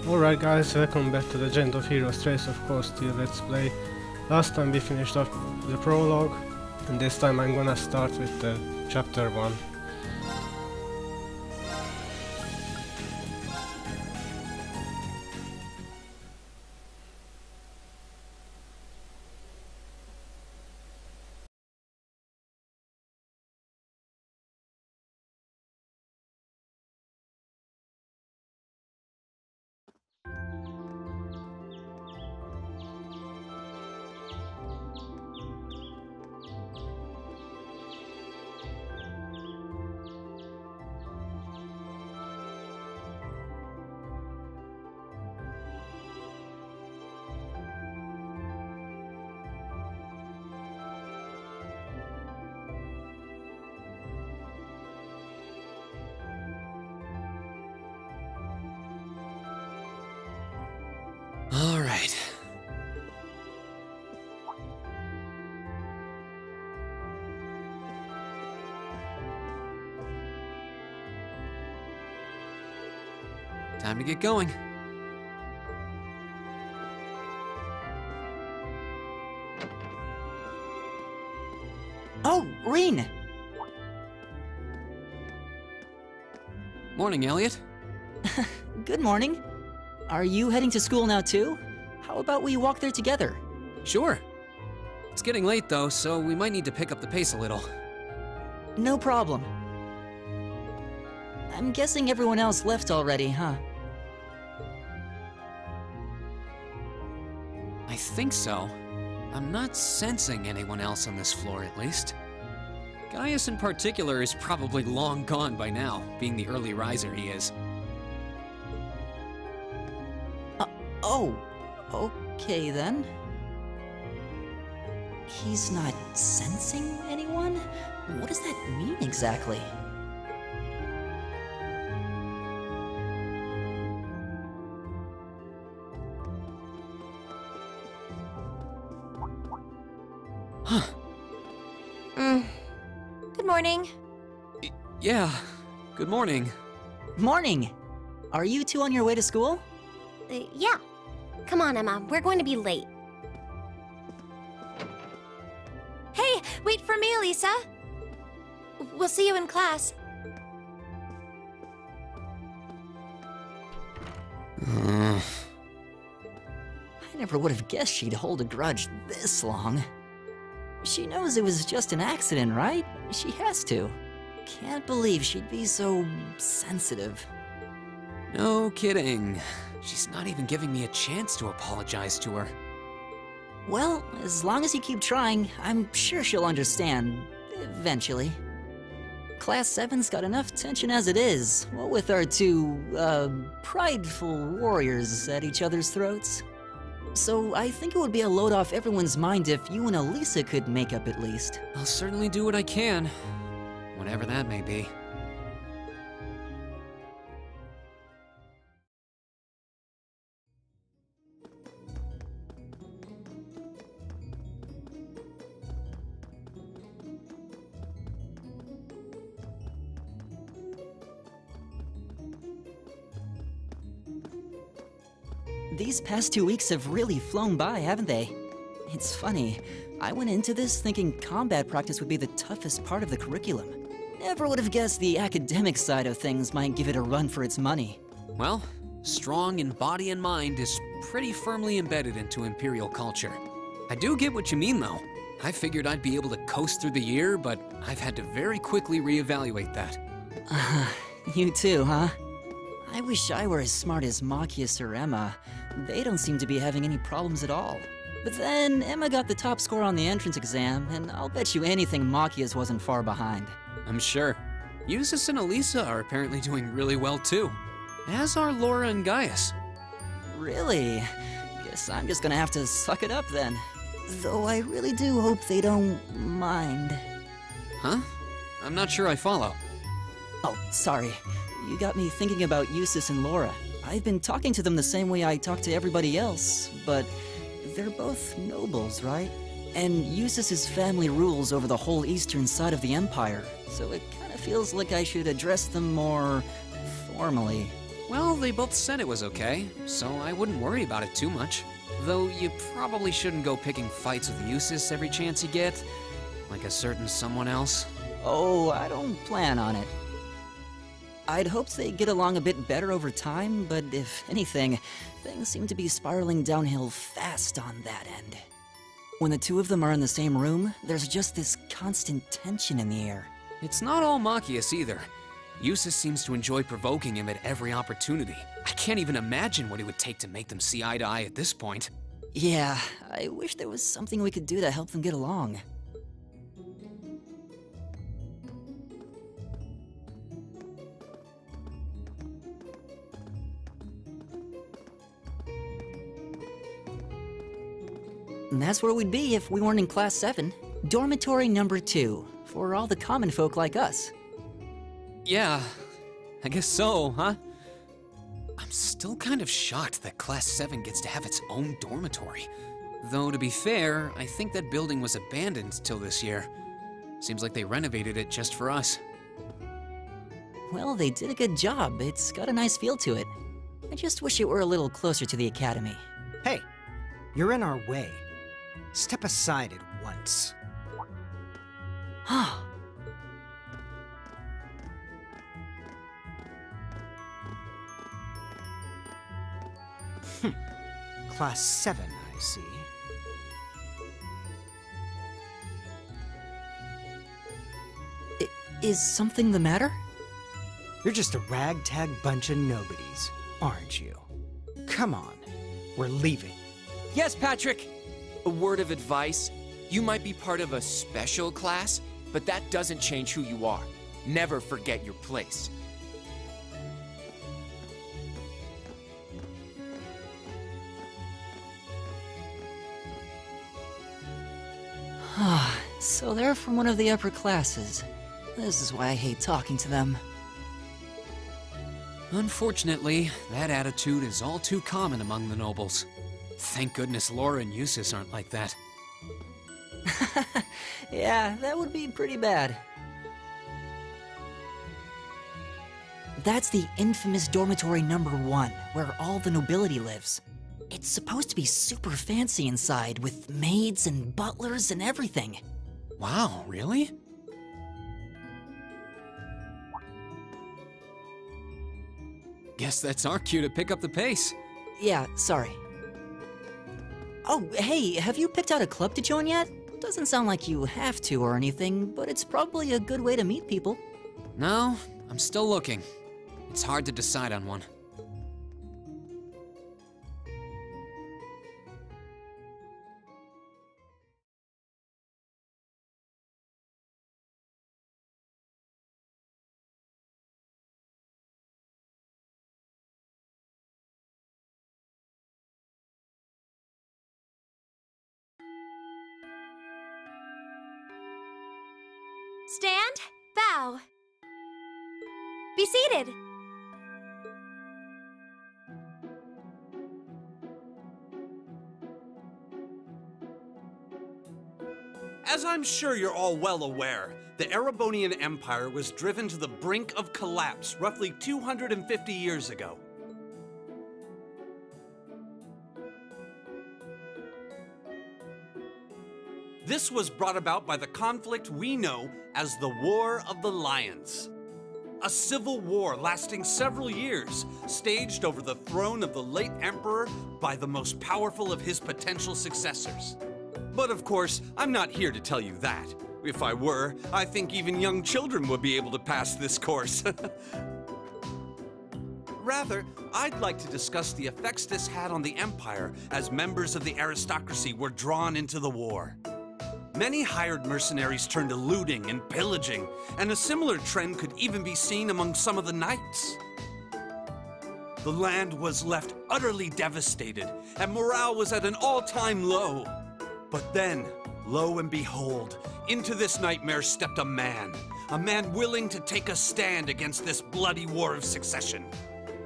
Alright guys, welcome back to the Legend of Heroes Trace of Course Steel Let's Play. Last time we finished off the prologue, and this time I'm gonna start with chapter 1. All right. Time to get going. Oh, Reen! Morning, Elliot. Good morning. Are you heading to school now too? How about we walk there together? Sure. It's getting late though, so we might need to pick up the pace a little. No problem. I'm guessing everyone else left already, huh? I think so. I'm not sensing anyone else on this floor, at least. Gaius in particular is probably long gone by now, being the early riser he is. Oh, okay then. He's not sensing anyone? What does that mean exactly? Huh. Good morning. Yeah, good morning. Morning! Are you two on your way to school? Yeah. Come on, Emma. We're going to be late. Hey, wait for me, Elisa. We'll see you in class. I never would have guessed she'd hold a grudge this long. She knows it was just an accident, right? She has to. Can't believe she'd be so sensitive. No kidding. She's not even giving me a chance to apologize to her. Well, as long as you keep trying, I'm sure she'll understand. Eventually. Class 7's got enough tension as it is, what with our two, prideful warriors at each other's throats. So I think it would be a load off everyone's mind if you and Elisa could make up at least. I'll certainly do what I can, whatever that may be. These past 2 weeks have really flown by, haven't they? It's funny, I went into this thinking combat practice would be the toughest part of the curriculum. Never would have guessed the academic side of things might give it a run for its money. Well, strong in body and mind is pretty firmly embedded into Imperial culture. I do get what you mean, though. I figured I'd be able to coast through the year, but I've had to very quickly reevaluate that. You too, huh? I wish I were as smart as Machias or Emma. They don't seem to be having any problems at all. But then, Emma got the top score on the entrance exam, and I'll bet you anything Machias wasn't far behind. I'm sure. Eustace and Elisa are apparently doing really well too, as are Laura and Gaius. Really? Guess I'm just gonna have to suck it up then. Though I really do hope they don't mind. Huh? I'm not sure I follow. Oh, sorry. You got me thinking about Eustace and Laura. I've been talking to them the same way I talk to everybody else, but they're both nobles, right? And Eustace's family rules over the whole eastern side of the Empire, so it kind of feels like I should address them more formally. Well, they both said it was okay, so I wouldn't worry about it too much. Though you probably shouldn't go picking fights with Eustace every chance you get, like a certain someone else. Oh, I don't plan on it. I'd hoped they'd get along a bit better over time, but if anything, things seem to be spiraling downhill fast on that end. When the two of them are in the same room, there's just this constant tension in the air. It's not all Machias either. Eustace seems to enjoy provoking him at every opportunity. I can't even imagine what it would take to make them see eye to eye at this point. Yeah, I wish there was something we could do to help them get along. And that's where we'd be if we weren't in Class 7. Dormitory number 2, for all the common folk like us. Yeah, I guess so, huh? I'm still kind of shocked that Class 7 gets to have its own dormitory. Though, to be fair, I think that building was abandoned till this year. Seems like they renovated it just for us. Well, they did a good job. It's got a nice feel to it. I just wish it were a little closer to the academy. Hey, you're in our way. Step aside at once. Class 7, I see. Is something the matter? You're just a ragtag bunch of nobodies, aren't you? Come on, we're leaving. Yes, Patrick! A word of advice. You might be part of a special class, but that doesn't change who you are. Never forget your place. So they're from one of the upper classes. This is why I hate talking to them. Unfortunately, that attitude is all too common among the nobles. Thank goodness Laura and Eustace aren't like that. Yeah, that would be pretty bad. That's the infamous dormitory number 1, where all the nobility lives. It's supposed to be super fancy inside, with maids and butlers and everything. Wow, really? Guess that's our cue to pick up the pace. Yeah, sorry. Oh, hey, have you picked out a club to join yet? Doesn't sound like you have to or anything, but it's probably a good way to meet people. No, I'm still looking. It's hard to decide on one. Stand, bow. Be seated. As I'm sure you're all well aware, the Erebonian Empire was driven to the brink of collapse roughly 250 years ago. This was brought about by the conflict we know as the War of the Lions. A civil war lasting several years, staged over the throne of the late emperor by the most powerful of his potential successors. But of course, I'm not here to tell you that. If I were, I think even young children would be able to pass this course. Rather, I'd like to discuss the effects this had on the Empire as members of the aristocracy were drawn into the war. Many hired mercenaries turned to looting and pillaging, and a similar trend could even be seen among some of the knights. The land was left utterly devastated, and morale was at an all-time low. But then, lo and behold, into this nightmare stepped a man willing to take a stand against this bloody war of succession.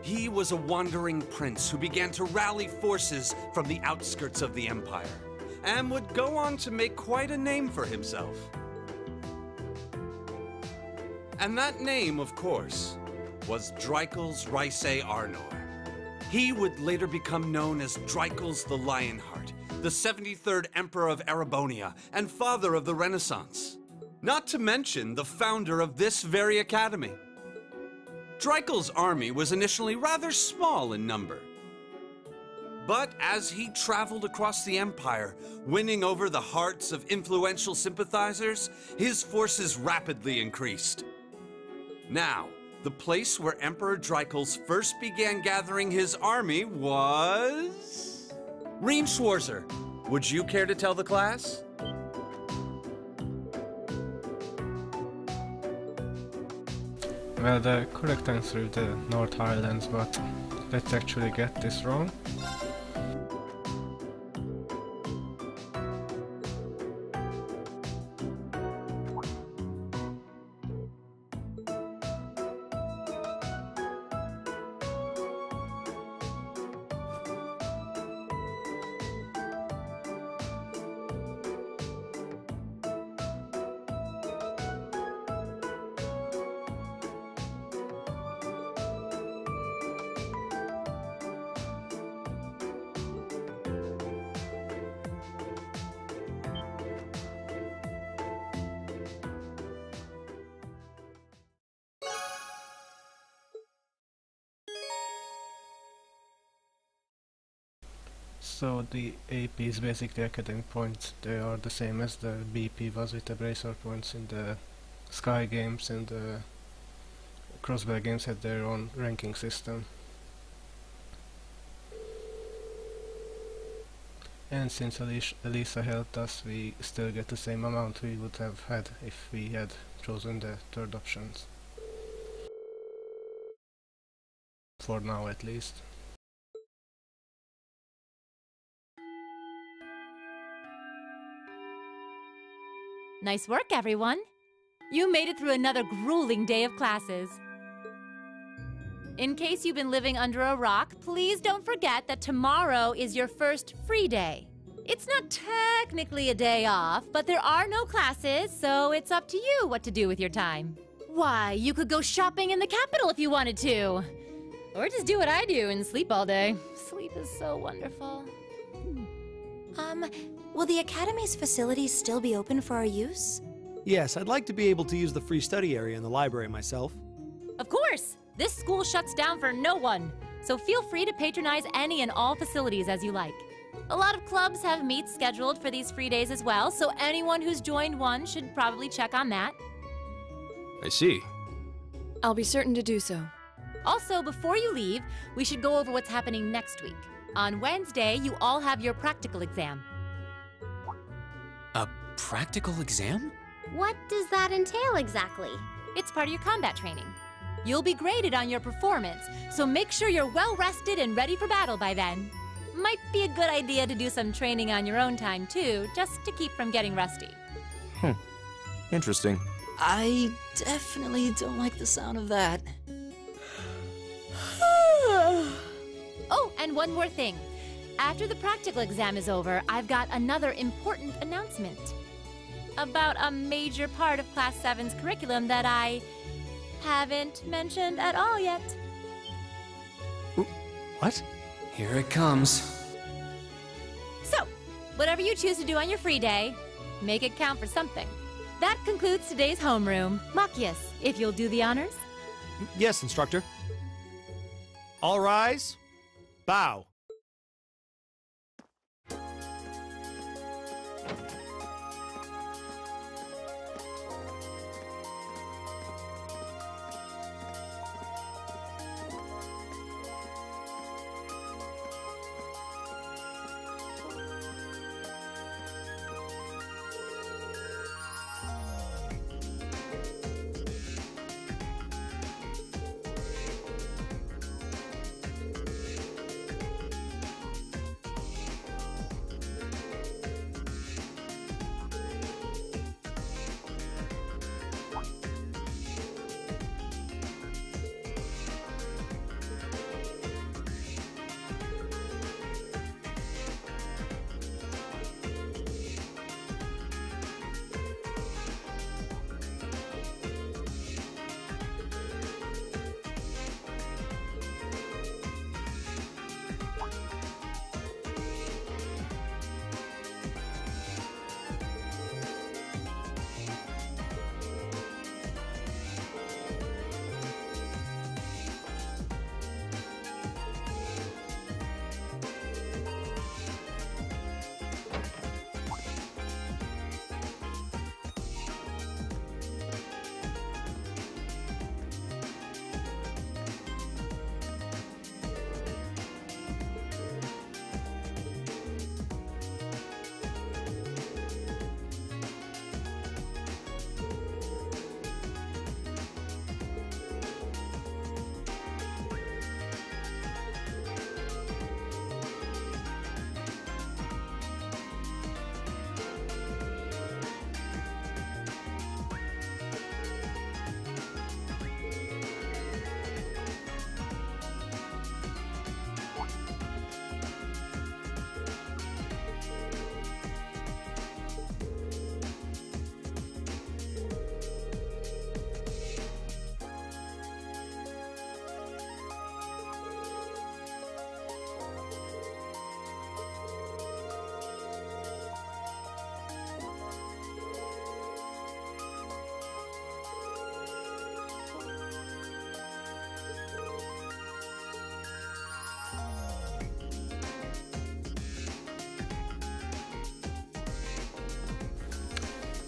He was a wandering prince who began to rally forces from the outskirts of the empire, and would go on to make quite a name for himself. And that name, of course, was Dreikel's Ricey Arnor. He would later become known as Dreikel's the Lionheart, the 73rd Emperor of Erebonia and father of the Renaissance. Not to mention the founder of this very academy. Dreikel's army was initially rather small in number. But as he traveled across the Empire, winning over the hearts of influential sympathizers, his forces rapidly increased. Now, the place where Emperor Dreikels first began gathering his army was... Riemschwarzer. Would you care to tell the class? Well, the correct answer is the North Highlands, but let's actually get this wrong. So the AP is basically academic points. They are the same as the BP was with the bracer points in the Sky games, and the Crossbear games had their own ranking system. And since Elisa helped us, we still get the same amount we would have had if we had chosen the third options. For now, at least. Nice work, everyone. You made it through another grueling day of classes. In case you've been living under a rock, please don't forget that tomorrow is your first free day. It's not technically a day off, but there are no classes, so it's up to you what to do with your time. Why, you could go shopping in the capital if you wanted to. Or just do what I do and sleep all day. Sleep is so wonderful. Will the Academy's facilities still be open for our use? Yes, I'd like to be able to use the free study area in the library myself. Of course! This school shuts down for no one, so feel free to patronize any and all facilities as you like. A lot of clubs have meets scheduled for these free days as well, so anyone who's joined one should probably check on that. I see. I'll be certain to do so. Also, before you leave, we should go over what's happening next week. On Wednesday, you all have your practical exam. A practical exam? What does that entail exactly? It's part of your combat training. You'll be graded on your performance, so make sure you're well rested and ready for battle by then. Might be a good idea to do some training on your own time too, just to keep from getting rusty. Interesting. I definitely don't like the sound of that. Oh, and one more thing. After the practical exam is over, I've got another important announcement about a major part of Class 7's curriculum that I haven't mentioned at all yet. What? Here it comes. So, whatever you choose to do on your free day, make it count for something. That concludes today's homeroom. Machias, if you'll do the honors. Yes, instructor. All rise. Bow.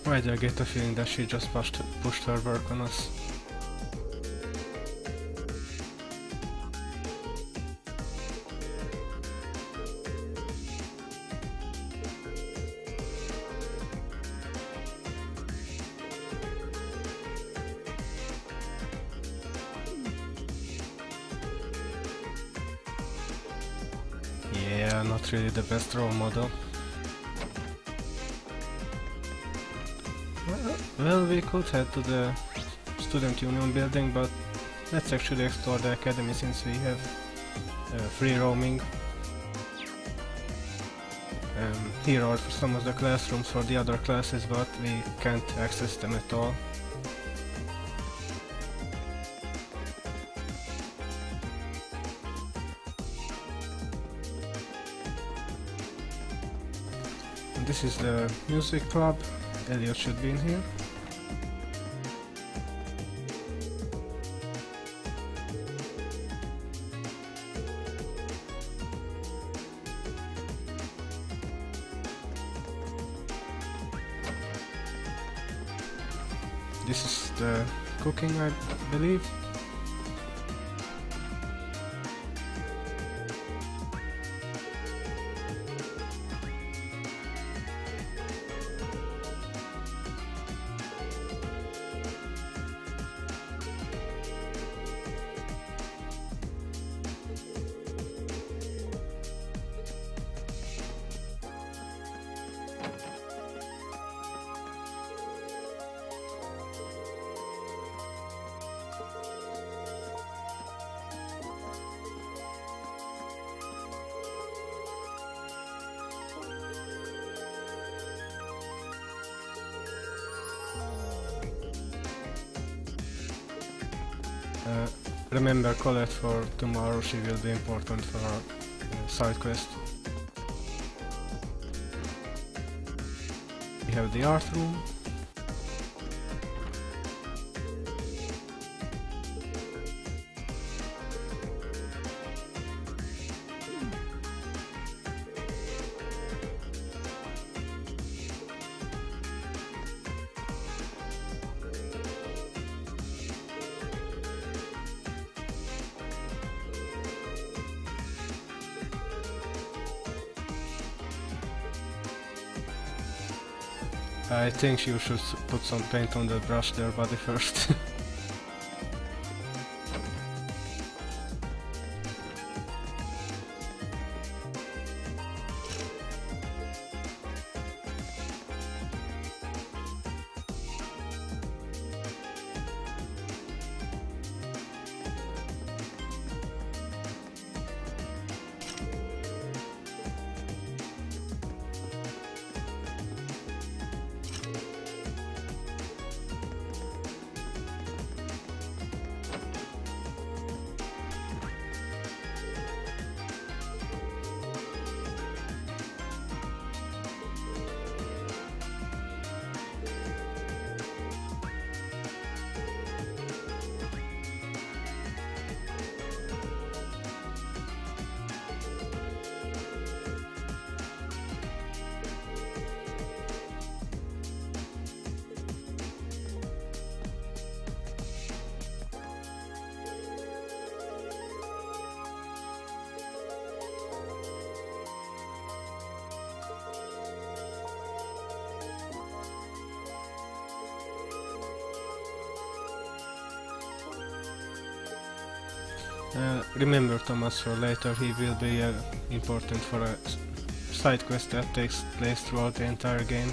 Why do I get the feeling that she just pushed her work on us? Yeah, not really the best role model. Well, we could head to the Student Union building, but let's actually explore the academy since we have free roaming. Here are some of the classrooms for the other classes, but we can't access them at all. And this is the music club. Elliot should be in here. This is the cooking, I believe. Remember Colette for tomorrow, she will be important for our side quest. We have the art room. I think you should put some paint on the brush there, buddy, first. Remember Thomas for later, he will be important for a side quest that takes place throughout the entire game.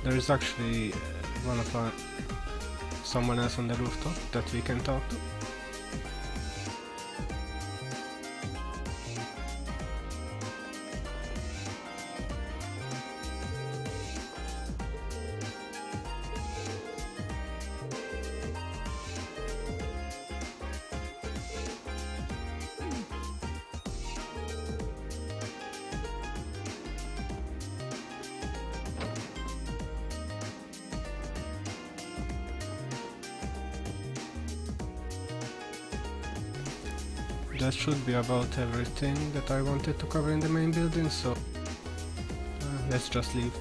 There is actually someone else on the rooftop that we can talk to. that should be about everything that I wanted to cover in the main building, so let's just leave.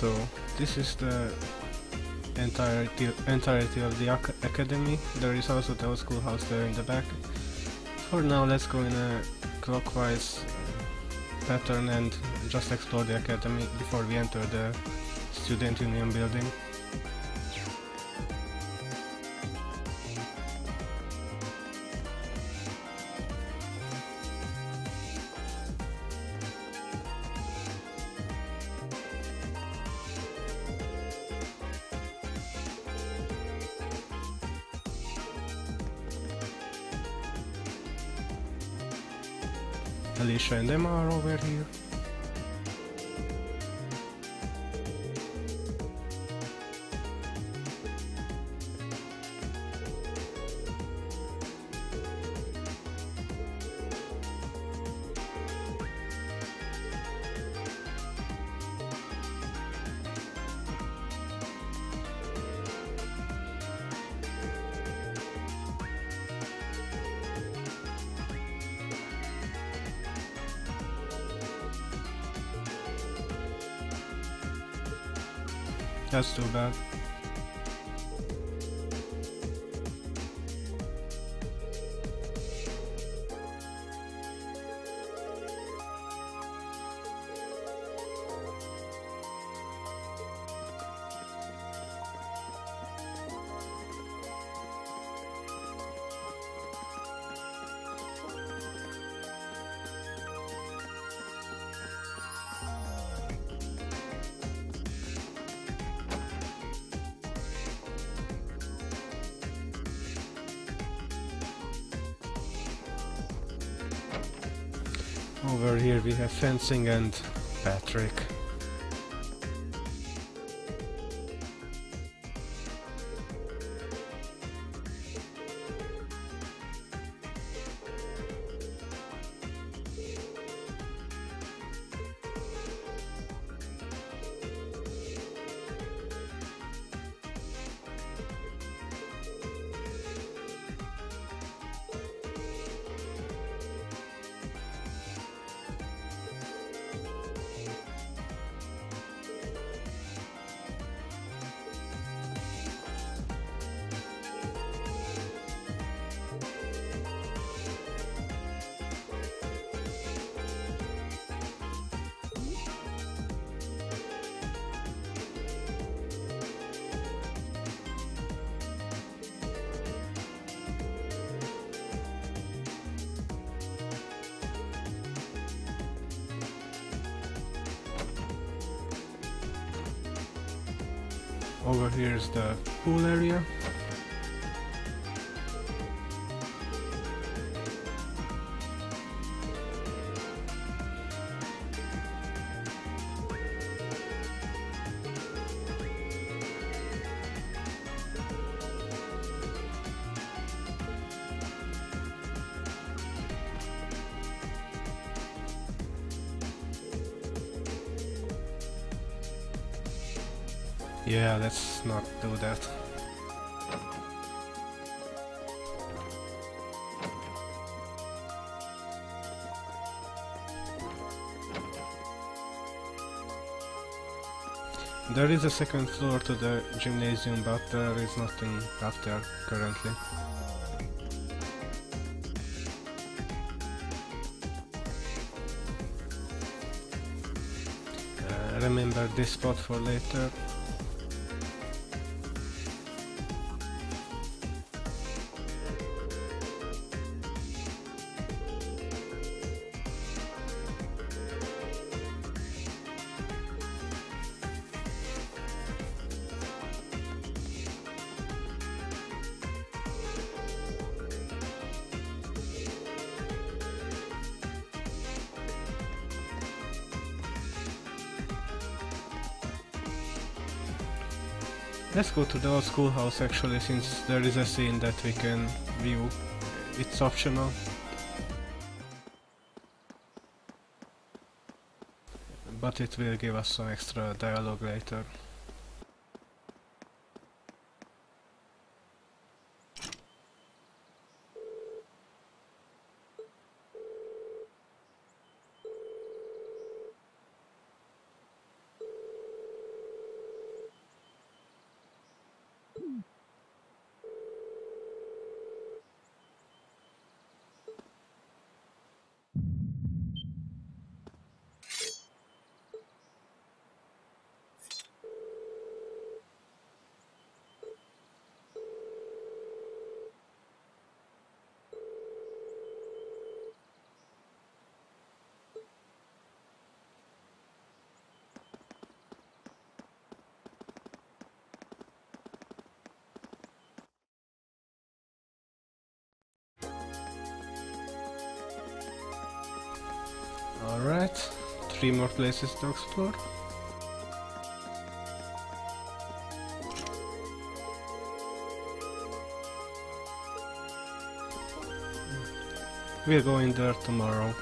So this is the entirety of the academy. There is also the schoolhouse there in the back. For now, let's go in a clockwise pattern and just explore the academy before we enter the student union building. Alicia and Emma are over here. That's too bad. Over here we have fencing and Patrick. Over here is the pool area. Yeah, let's not do that. There is a second floor to the gymnasium, but there is nothing up there currently. Remember this spot for later. Let's go to the old schoolhouse actually, since there is a scene that we can view. It's optional. But it will give us some extra dialogue later. Alright, 3 more places to explore. We're going there tomorrow.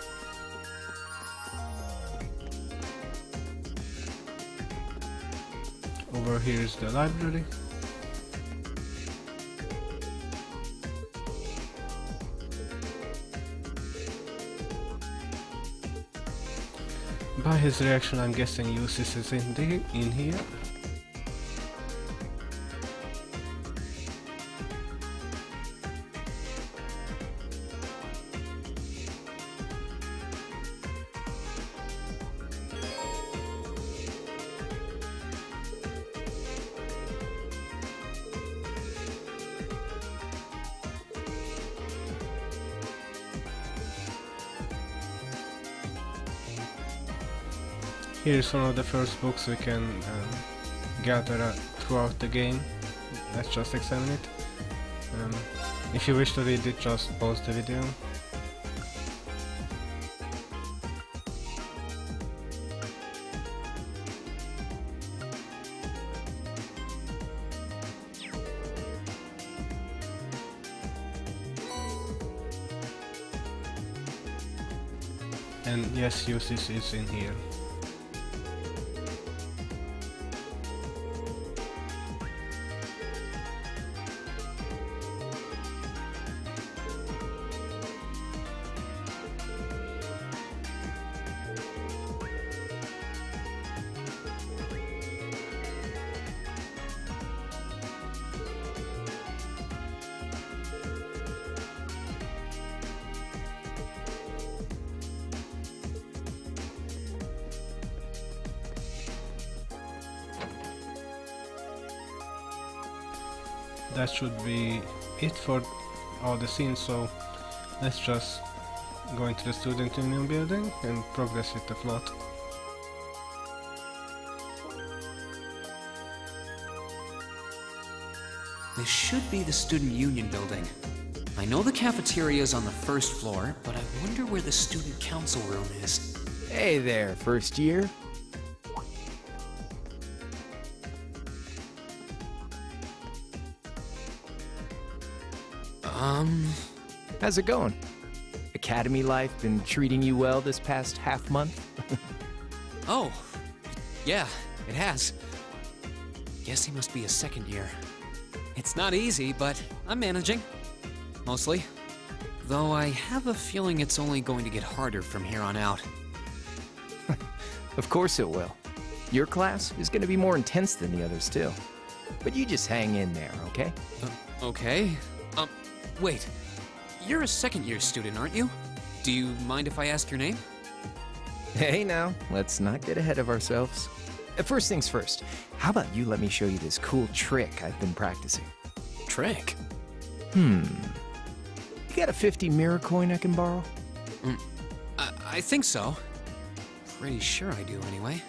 Over here is the library. By his reaction, I'm guessing Ulysses is in here. Here's one of the first books we can gather throughout the game. Let's just examine it. If you wish to read it, just pause the video. And yes, Ulysses is in here. That should be it for all the scenes, so let's just go into the student union building and progress with the plot. This should be the student union building. I know the cafeteria is on the first floor, but I wonder where the student council room is. Hey there, first year. How's it going? Academy life been treating you well this past half month? Oh, yeah, it has. Guess he must be a second year. It's not easy, but I'm managing. Mostly. Though I have a feeling it's only going to get harder from here on out. Of course it will. Your class is gonna be more intense than the others, too. But you just hang in there, okay? Okay. Wait. You're a second-year student, aren't you? Do you mind if I ask your name? Hey now, let's not get ahead of ourselves. First things first, how about you let me show you this cool trick I've been practicing? Trick? You got a 50 mirror coin I can borrow? I think so. Pretty sure I do, anyway.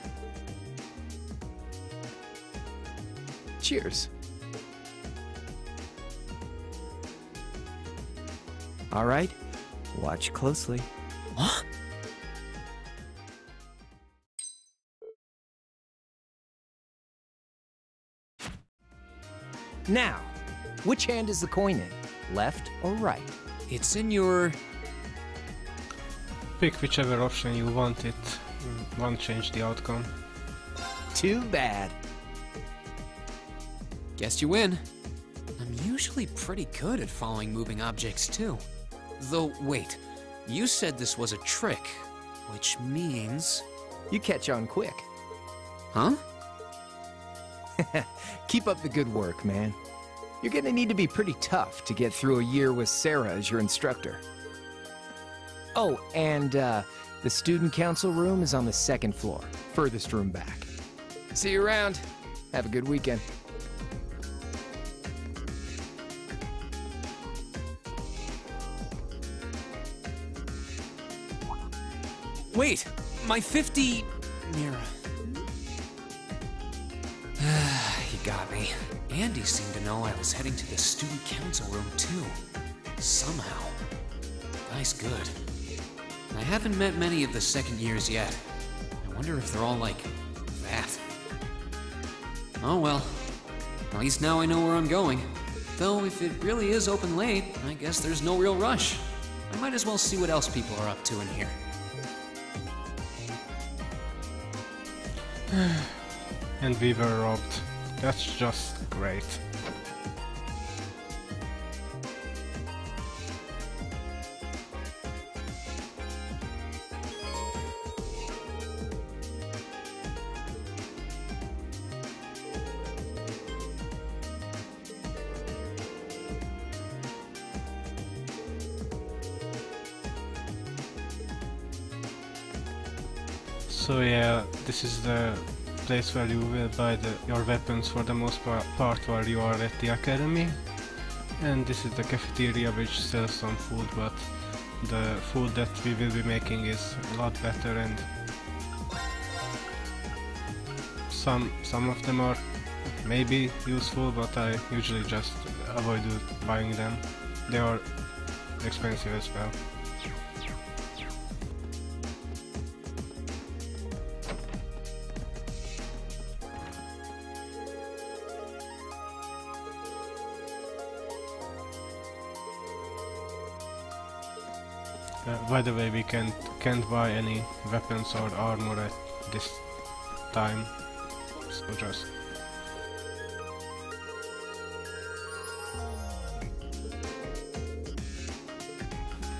Cheers. All right, watch closely. What? Now, which hand is the coin in? Left or right? It's in your... Pick whichever option you want, it won't change the outcome. Too bad. Guess you win. I'm usually pretty good at following moving objects, too. Though, wait. You said this was a trick, which means... You catch on quick. Huh? Keep up the good work, man. You're gonna need to be pretty tough to get through a year with Sarah as your instructor. Oh, and the student council room is on the second floor, furthest room back. See you around. Have a good weekend. Wait! My 50... mirror. He got me. Andy seemed to know I was heading to the student council room, too. Somehow. Guy's good. I haven't met many of the second years yet. I wonder if they're all like that. Oh well. At least now I know where I'm going. Though if it really is open late, I guess there's no real rush. I might as well see what else people are up to in here. And we were robbed. That's just great. So yeah, this is the place where you will buy your weapons for the most part while you are at the academy. And this is the cafeteria which sells some food, but the food that we will be making is a lot better, and some of them are maybe useful, but I usually just avoid buying them. They are expensive as well. By the way, we can't buy any weapons or armor at this time, so just...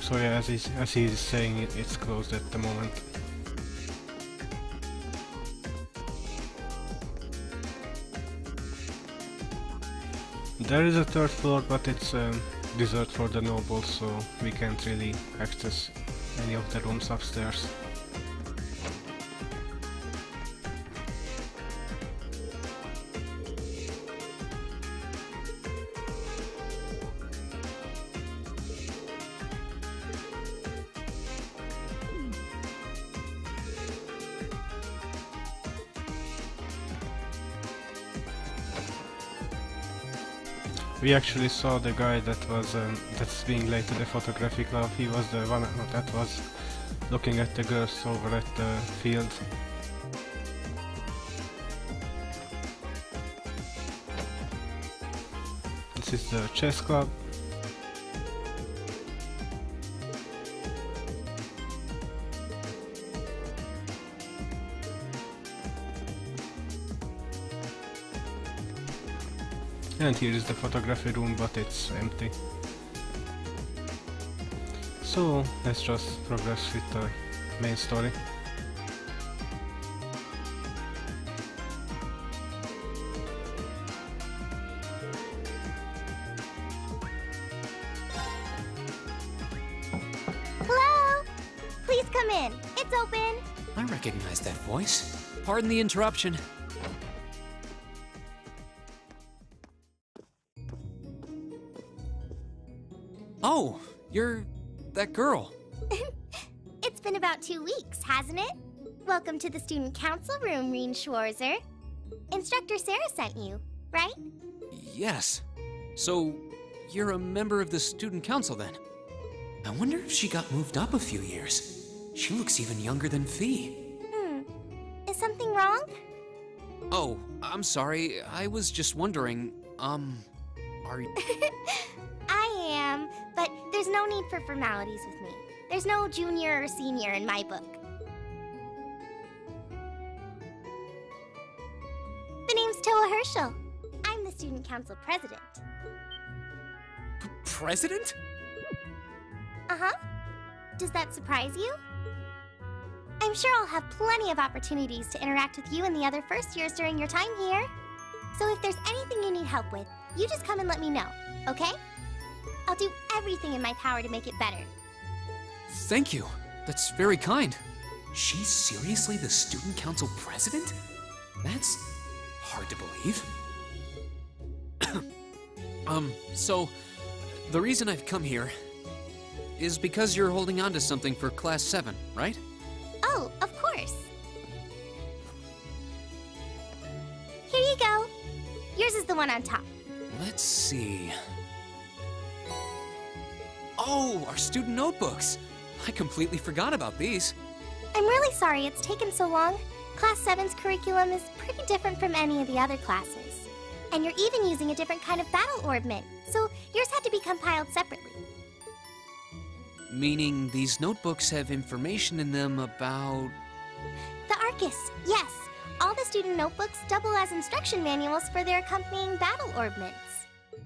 So yeah, as he's saying, it's closed at the moment. There is a third floor, but it's reserved for the nobles, so we can't really access any of the rooms upstairs. We actually saw the guy that's being late to the photography club. He was the one that was looking at the girls over at the field. This is the chess club. And here is the photography room, but it's empty. So let's just progress with the main story. in. It's open. I recognize that voice. Pardon the interruption. Oh, you're that girl. It's been about 2 weeks, hasn't it? Welcome to the student council room, Reen Schwarzer. Instructor Sarah sent you, right? Yes. So, you're a member of the student council then? I wonder if she got moved up a few years. She looks even younger than Fee. Is something wrong? Oh, I'm sorry. I was just wondering, are you... I am, but there's no need for formalities with me. There's no junior or senior in my book. The name's Toa Herschel. I'm the student council president. President? Uh-huh. Does that surprise you? I'm sure I'll have plenty of opportunities to interact with you and the other first years during your time here. So if there's anything you need help with, you just come and let me know, okay? I'll do everything in my power to make it better. Thank you. That's very kind. She's seriously the student council president? That's hard to believe. So, the reason I've come here is because you're holding on to something for Class 7, right? Oh, of course. Here you go. Yours is the one on top. Let's see. Oh, our student notebooks. I completely forgot about these. I'm really sorry it's taken so long. Class 7's curriculum is pretty different from any of the other classes. And you're even using a different kind of battle orbment, so yours had to be compiled separately. Meaning these notebooks have information in them about... The Arcus, yes. All the student notebooks double as instruction manuals for their accompanying battle orbments.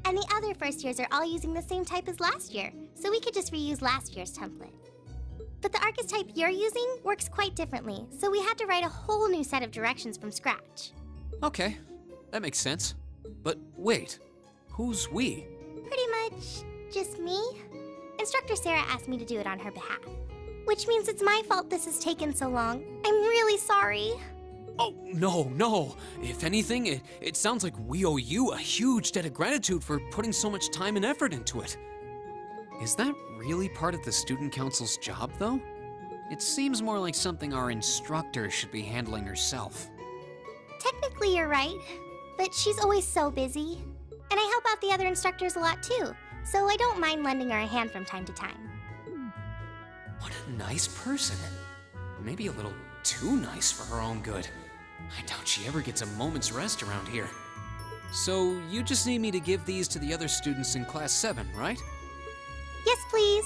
And the other first years are all using the same type as last year, so we could just reuse last year's template. But the Arcus type you're using works quite differently, so we had to write a whole new set of directions from scratch. Okay, that makes sense. But wait, who's we? Pretty much just me. Instructor Sarah asked me to do it on her behalf. Which means it's my fault this has taken so long. I'm really sorry. Oh, no. If anything, it sounds like we owe you a huge debt of gratitude for putting so much time and effort into it. Is that really part of the student council's job, though? It seems more like something our instructor should be handling herself. Technically, you're right, but she's always so busy. And I help out the other instructors a lot, too, so I don't mind lending her a hand from time to time. What a nice person. Maybe a little too nice for her own good. I doubt she ever gets a moment's rest around here. So, you just need me to give these to the other students in Class 7, right? Yes, please.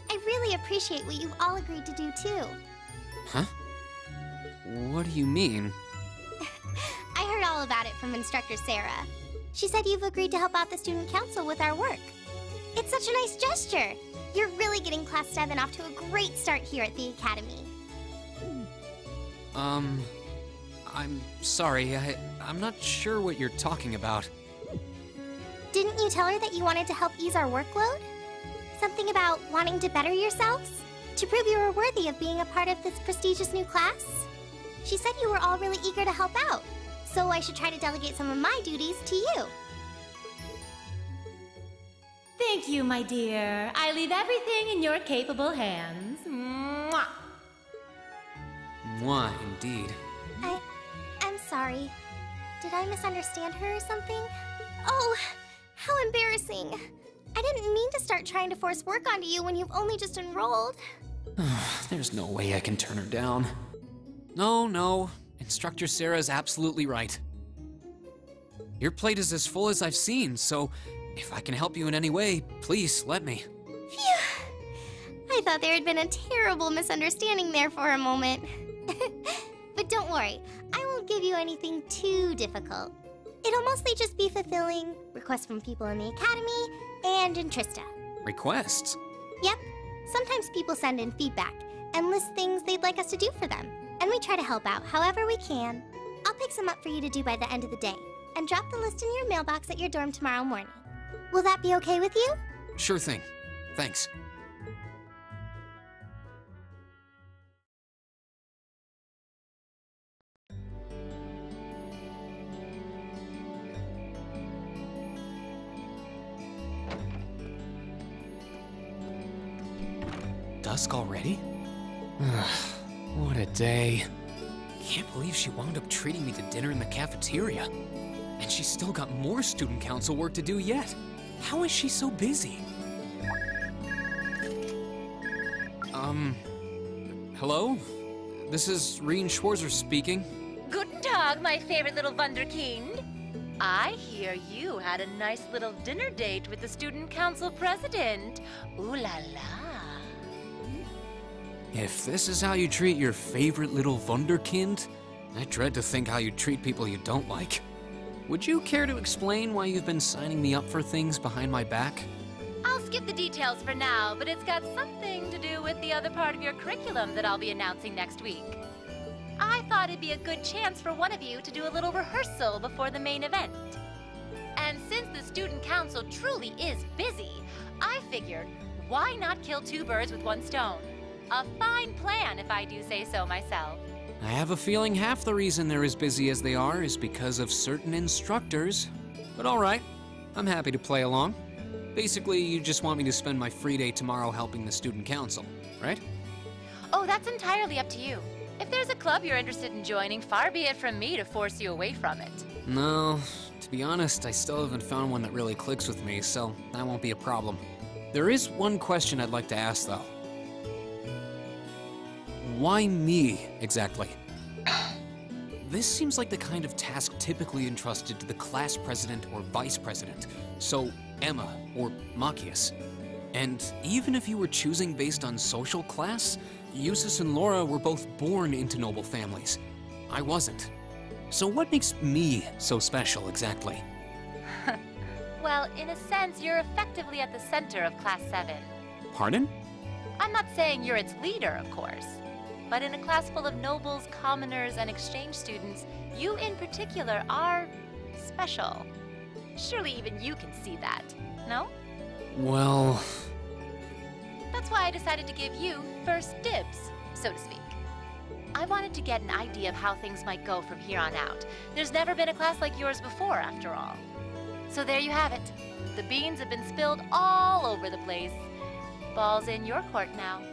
I really appreciate what you've all agreed to do, too. Huh? What do you mean? I heard all about it from Instructor Sarah. She said you've agreed to help out the student council with our work. It's such a nice gesture. You're really getting Class 7 off to a great start here at the Academy. I'm sorry, I'm not sure what you're talking about. Didn't you tell her that you wanted to help ease our workload? Something about wanting to better yourselves? To prove you were worthy of being a part of this prestigious new class? She said you were all really eager to help out, so I should try to delegate some of my duties to you. Thank you, my dear. I leave everything in your capable hands. Mwah! Mwah, indeed. I'm sorry. Did I misunderstand her or something? Oh, how embarrassing. I didn't mean to start trying to force work onto you when you've only just enrolled. There's no way I can turn her down. No. Instructor Sarah's absolutely right. Your plate is as full as I've seen, so if I can help you in any way, please let me. Phew! I thought there had been a terrible misunderstanding there for a moment. But don't worry, I won't give you anything too difficult. It'll mostly just be fulfilling requests from people in the Academy and in Trista. Requests? Yep. Sometimes people send in feedback and list things they'd like us to do for them, and we try to help out however we can. I'll pick some up for you to do by the end of the day, and drop the list in your mailbox at your dorm tomorrow morning. Will that be okay with you? Sure thing. Thanks. dusk already? What a day. Can't believe she wound up treating me to dinner in the cafeteria. And she's still got more student council work to do yet. How is she so busy? Hello? This is Rien Schwarzer speaking. Guten Tag, my favorite little Wunderkind. I hear you had a nice little dinner date with the student council president. Ooh la la. If this is how you treat your favorite little Wunderkind, I dread to think how you treat people you don't like. Would you care to explain why you've been signing me up for things behind my back? I'll skip the details for now, but it's got something to do with the other part of your curriculum that I'll be announcing next week. I thought it'd be a good chance for one of you to do a little rehearsal before the main event. And since the student council truly is busy, I figured, why not kill two birds with one stone? A fine plan, if I do say so myself. I have a feeling half the reason they're as busy as they are is because of certain instructors. But all right, I'm happy to play along. Basically, you just want me to spend my free day tomorrow helping the student council, right? Oh, that's entirely up to you. If there's a club you're interested in joining, far be it from me to force you away from it. No, to be honest, I still haven't found one that really clicks with me, so that won't be a problem. There is one question I'd like to ask, though. Why me, exactly? This seems like the kind of task typically entrusted to the class president or vice president, so Emma or Machias. And even if you were choosing based on social class, Eustace and Laura were both born into noble families. I wasn't. So what makes me so special, exactly? Well, in a sense, you're effectively at the center of Class 7. Pardon? I'm not saying you're its leader, of course. But in a class full of nobles, commoners, and exchange students, you in particular are special. Surely even you can see that, no? Well... That's why I decided to give you first dibs, so to speak. I wanted to get an idea of how things might go from here on out. There's never been a class like yours before, after all. So there you have it. The beans have been spilled all over the place. Ball's in your court now.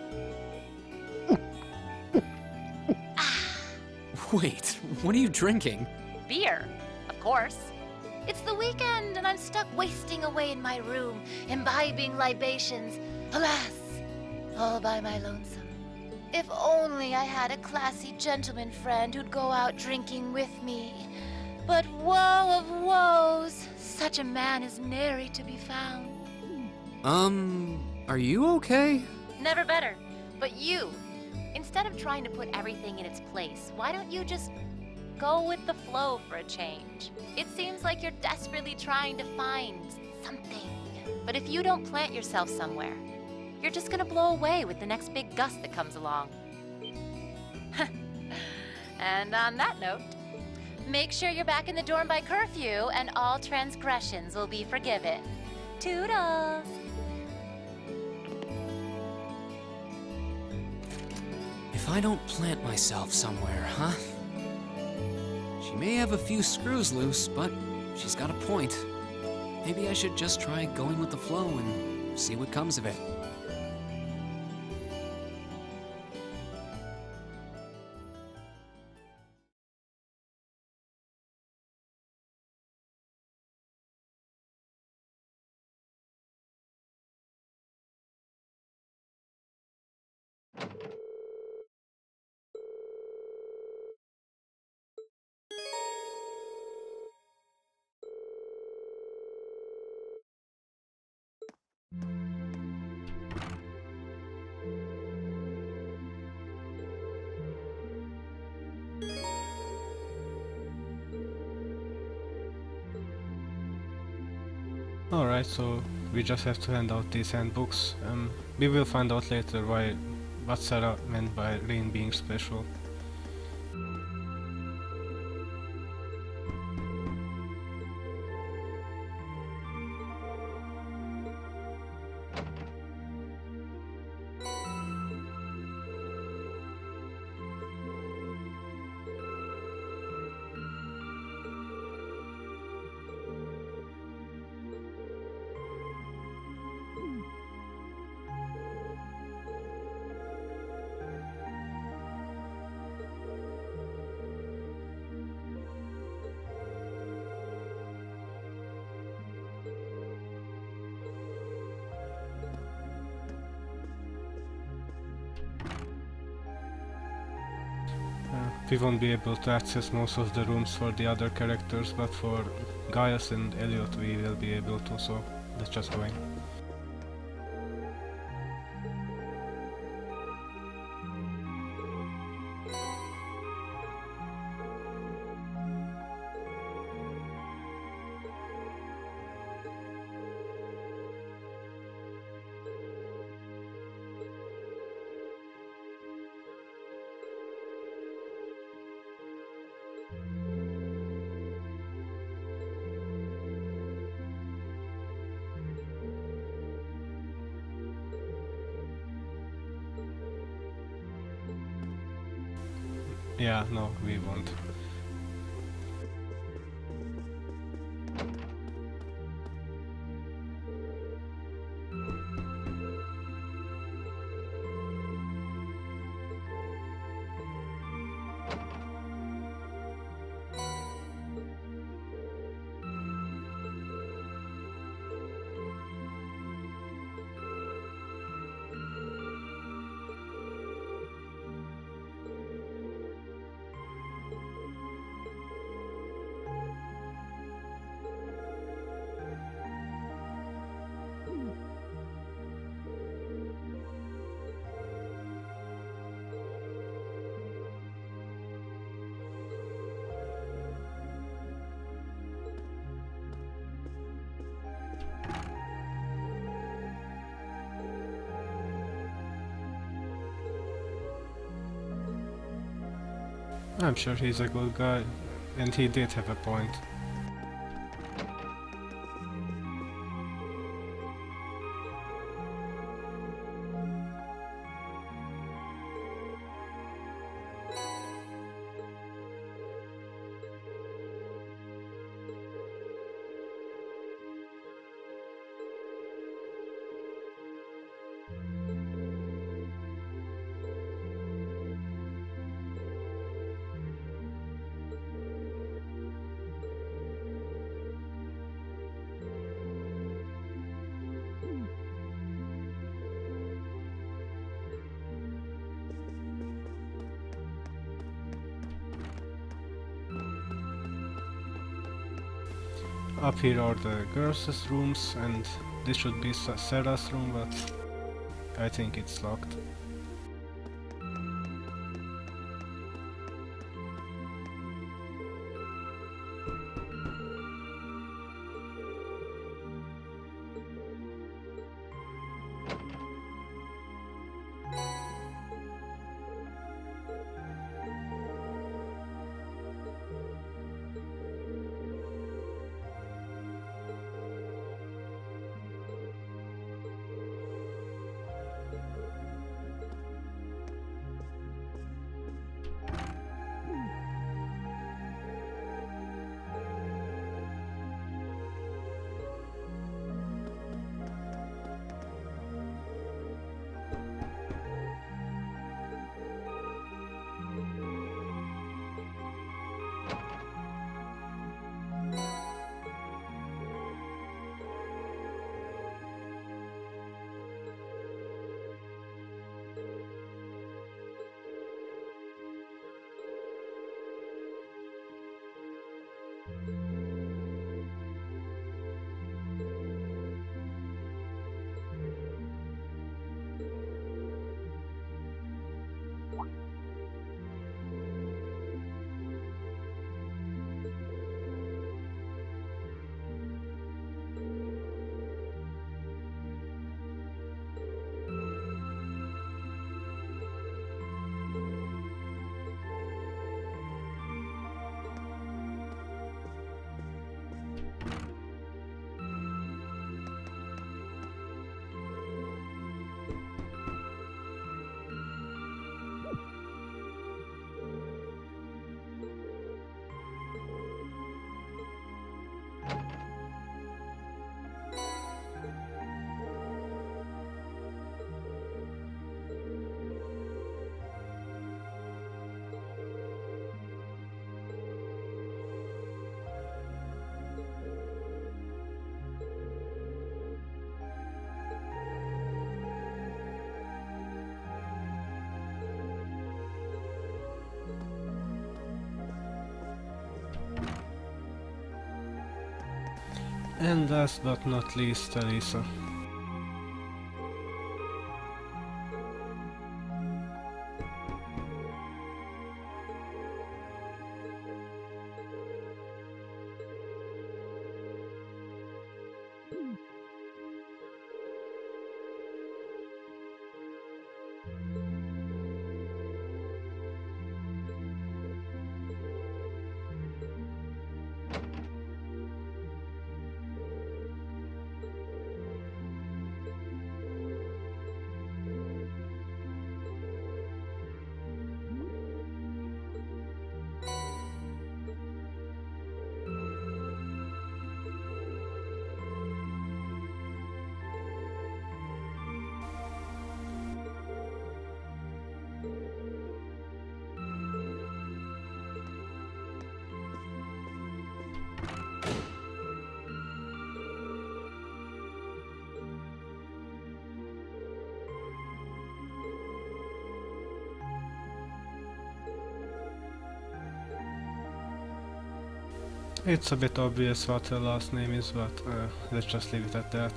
Wait, what are you drinking? Beer, of course. It's the weekend and I'm stuck wasting away in my room, imbibing libations. Alas, all by my lonesome. If only I had a classy gentleman friend who'd go out drinking with me. But woe of woes, such a man is nary to be found. Are you okay? Never better. But you, instead of trying to put everything in its place, why don't you just go with the flow for a change? It seems like you're desperately trying to find something. But if you don't plant yourself somewhere, you're just gonna blow away with the next big gust that comes along. And on that note, make sure you're back in the dorm by curfew and all transgressions will be forgiven. Toodles! If I don't plant myself somewhere, huh? She may have a few screws loose, but she's got a point. Maybe I should just try going with the flow and see what comes of it. Alright, so we just have to hand out these handbooks. We will find out later what Sarah meant by Rain being special. We won't be able to access most of the rooms for the other characters, but for Gaius and Elliot we will be able to, so let's just go in. Yeah, no, we won't. I'm sure he's a good guy, and he did have a point. Up here are the girls' rooms, and this should be Sarah's room, but I think it's locked. And last but not least, Elisa. It's a bit obvious what her last name is, but let's just leave it at that.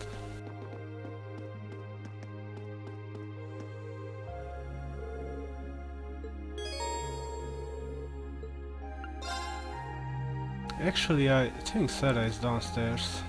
Actually, I think Sarah is downstairs.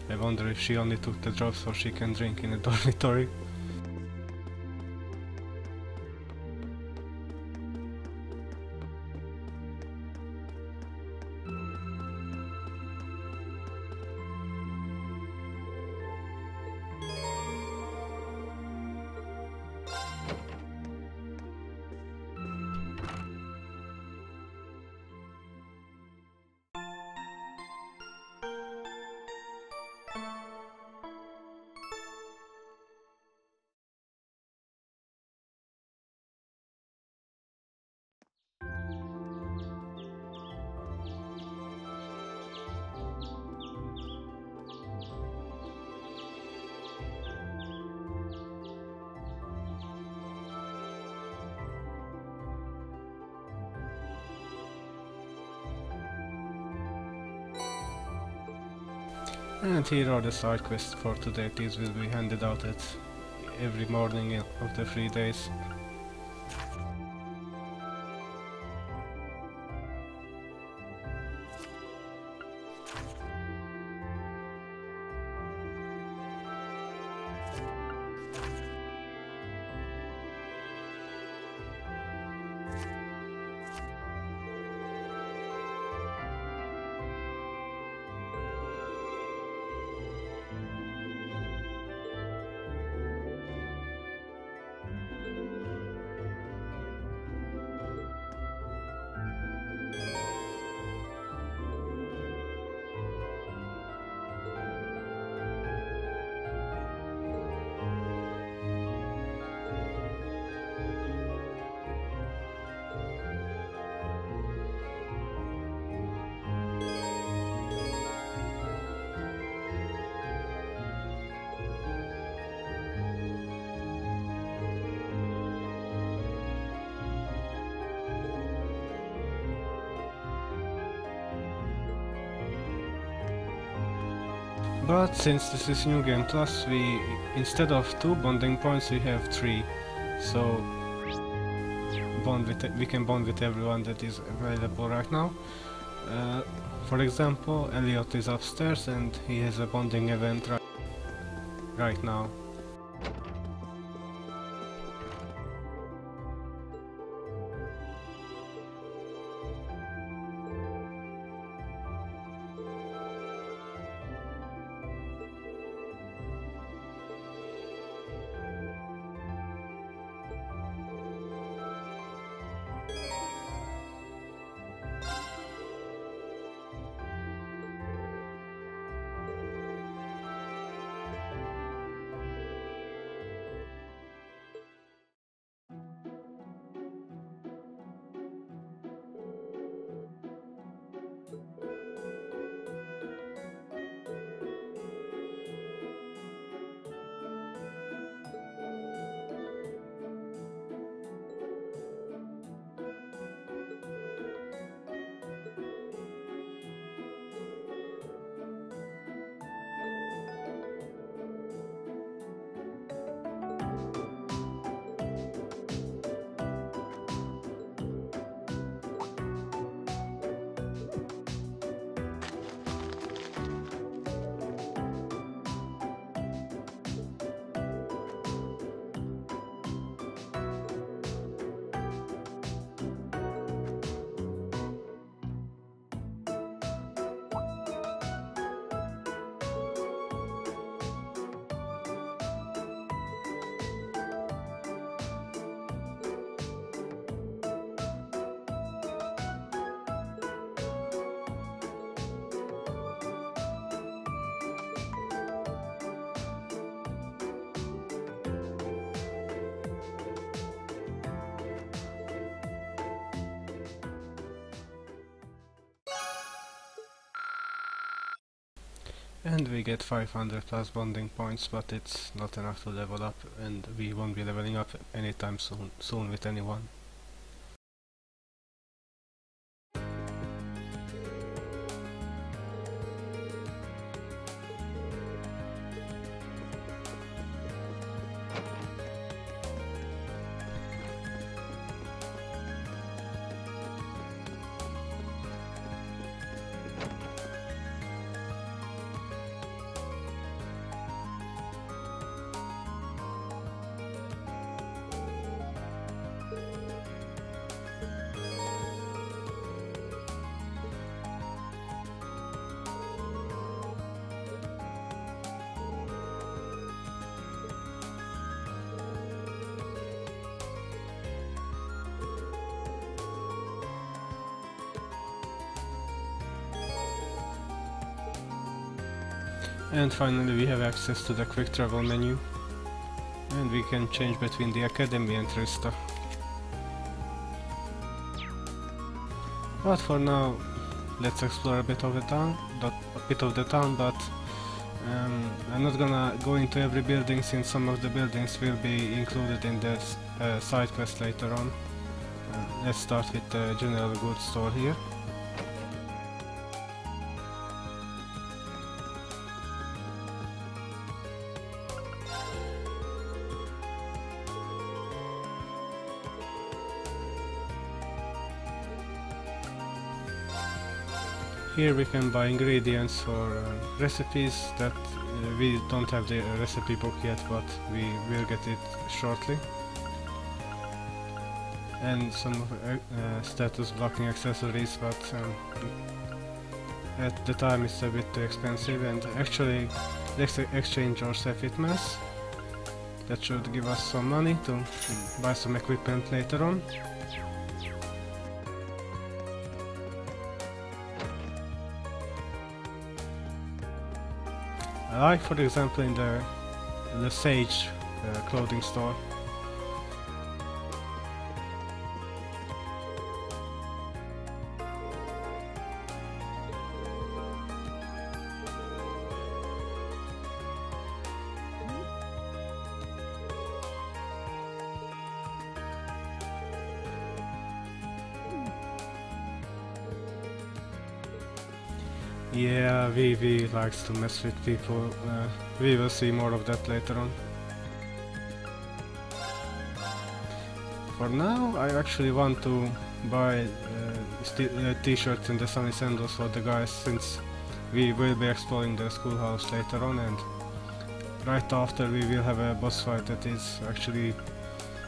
I wonder if she only took the drugs so she can drink in a dormitory. And here are the side quests for today. These will be handed out at every morning of the 3 days. But since this is New Game Plus, we instead of 2 bonding points we have 3. So we can bond with everyone that is available right now. For example, Elliot is upstairs and he has a bonding event right now. And we get 500 plus bonding points, but it's not enough to level up, and we won't be leveling up anytime soon with anyone. And finally we have access to the quick travel menu, and we can change between the Academy and Trista. But for now, let's explore a bit of the town, but I'm not gonna go into every building, since some of the buildings will be included in the side quest later on. Let's start with the general goods store here. Here we can buy ingredients for recipes that we don't have the recipe book yet, but we will get it shortly. And some status blocking accessories, but at the time it's a bit too expensive, and actually let's exchange our Cephit mass. That should give us some money to buy some equipment later on. Like for example in the Sage clothing store. Yeah, VV likes to mess with people. We will see more of that later on. For now, I actually want to buy t-shirts and the sunny sandals for the guys, since we will be exploring the schoolhouse later on, and right after we will have a boss fight that is actually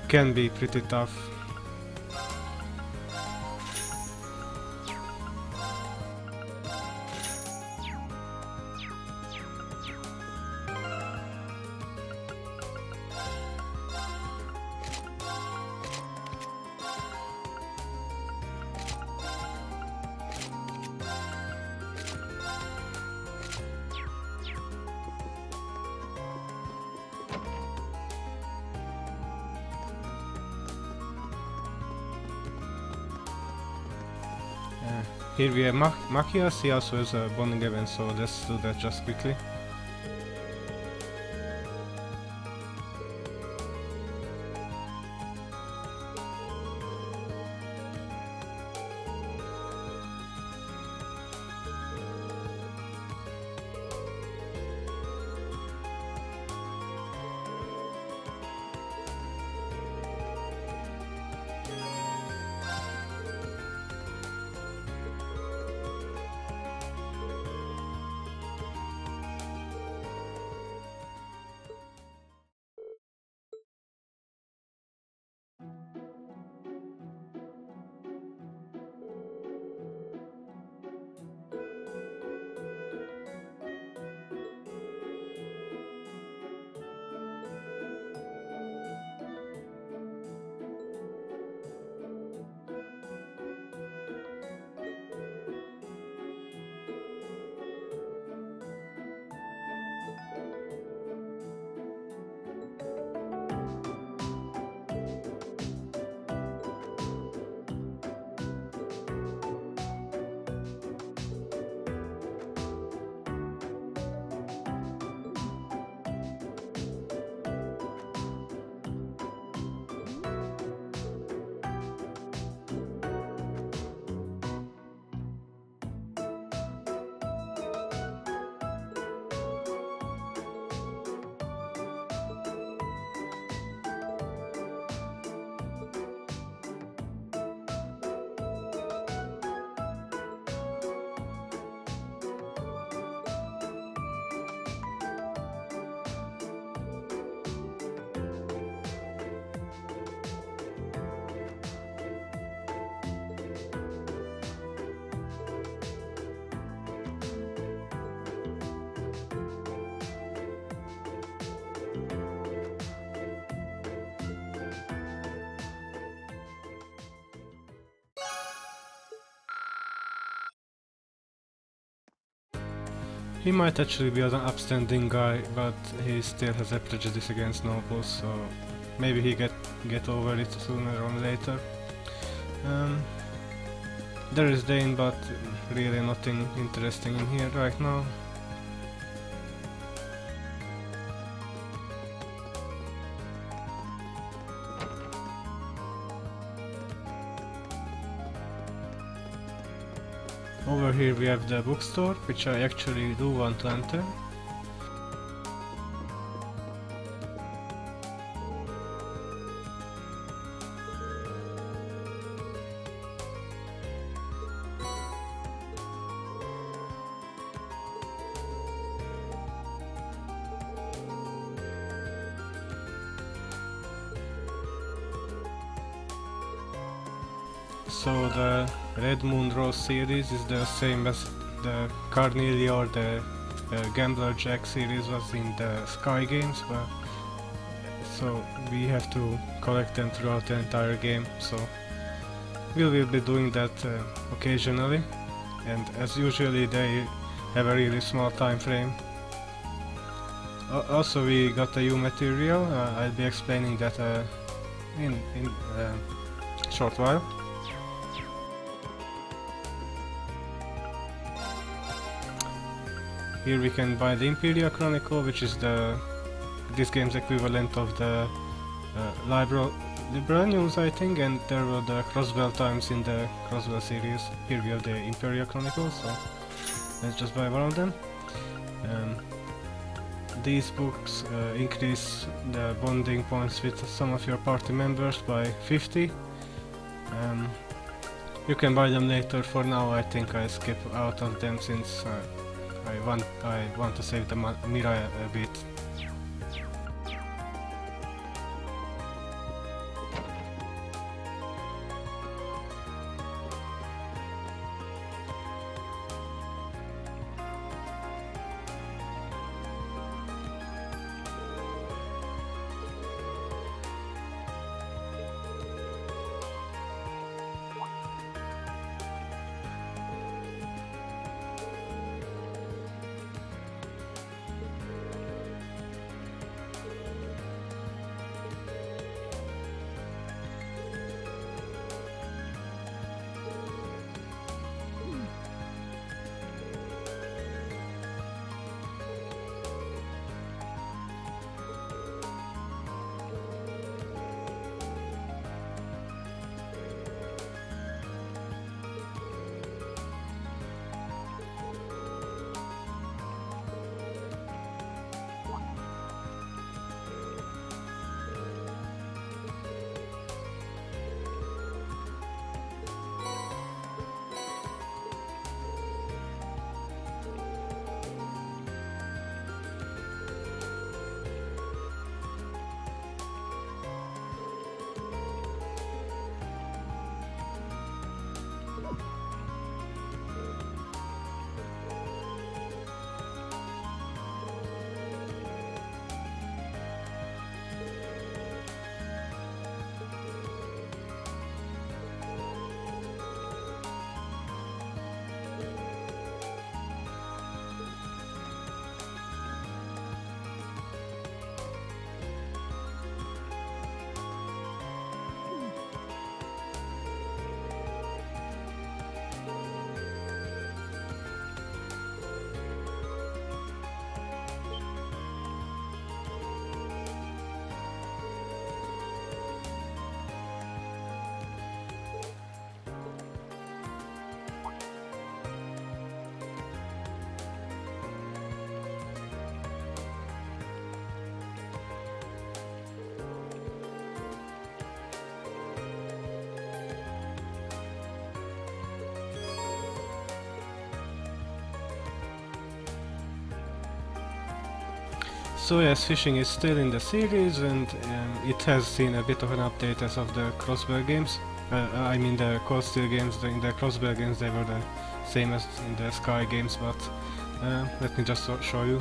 can be pretty tough. Here we have Machias, he also has a bonding event, so let's do that just quickly. He might actually be an upstanding guy, but he still has a prejudice against nobles, so maybe he get over it sooner or later. There is Dane, but really nothing interesting in here right now. Over here we have the bookstore, which I actually do want to enter. So the Red Moon Rose series is the same as the Carnelia or the Gambler Jack series was in the Sky games, but so we have to collect them throughout the entire game. So we will be doing that occasionally, and as usually they have a really small time frame. Also, we got a new material. I'll be explaining that in a short while. Here we can buy the Imperial Chronicle, which is this game's equivalent of the Liberal News, I think, and there were the Crossbell times in the Crossbell series. Here we have the Imperial Chronicle, so let's just buy one of them. These books increase the bonding points with some of your party members by 50. You can buy them later. For now, I think I skip out of them since I want to save the Mirai a bit. So yes, fishing is still in the series, and it has seen a bit of an update as of the Crossbell games. I mean the Cold Steel games. In the Crossbell games they were the same as in the Sky games, but let me just show you.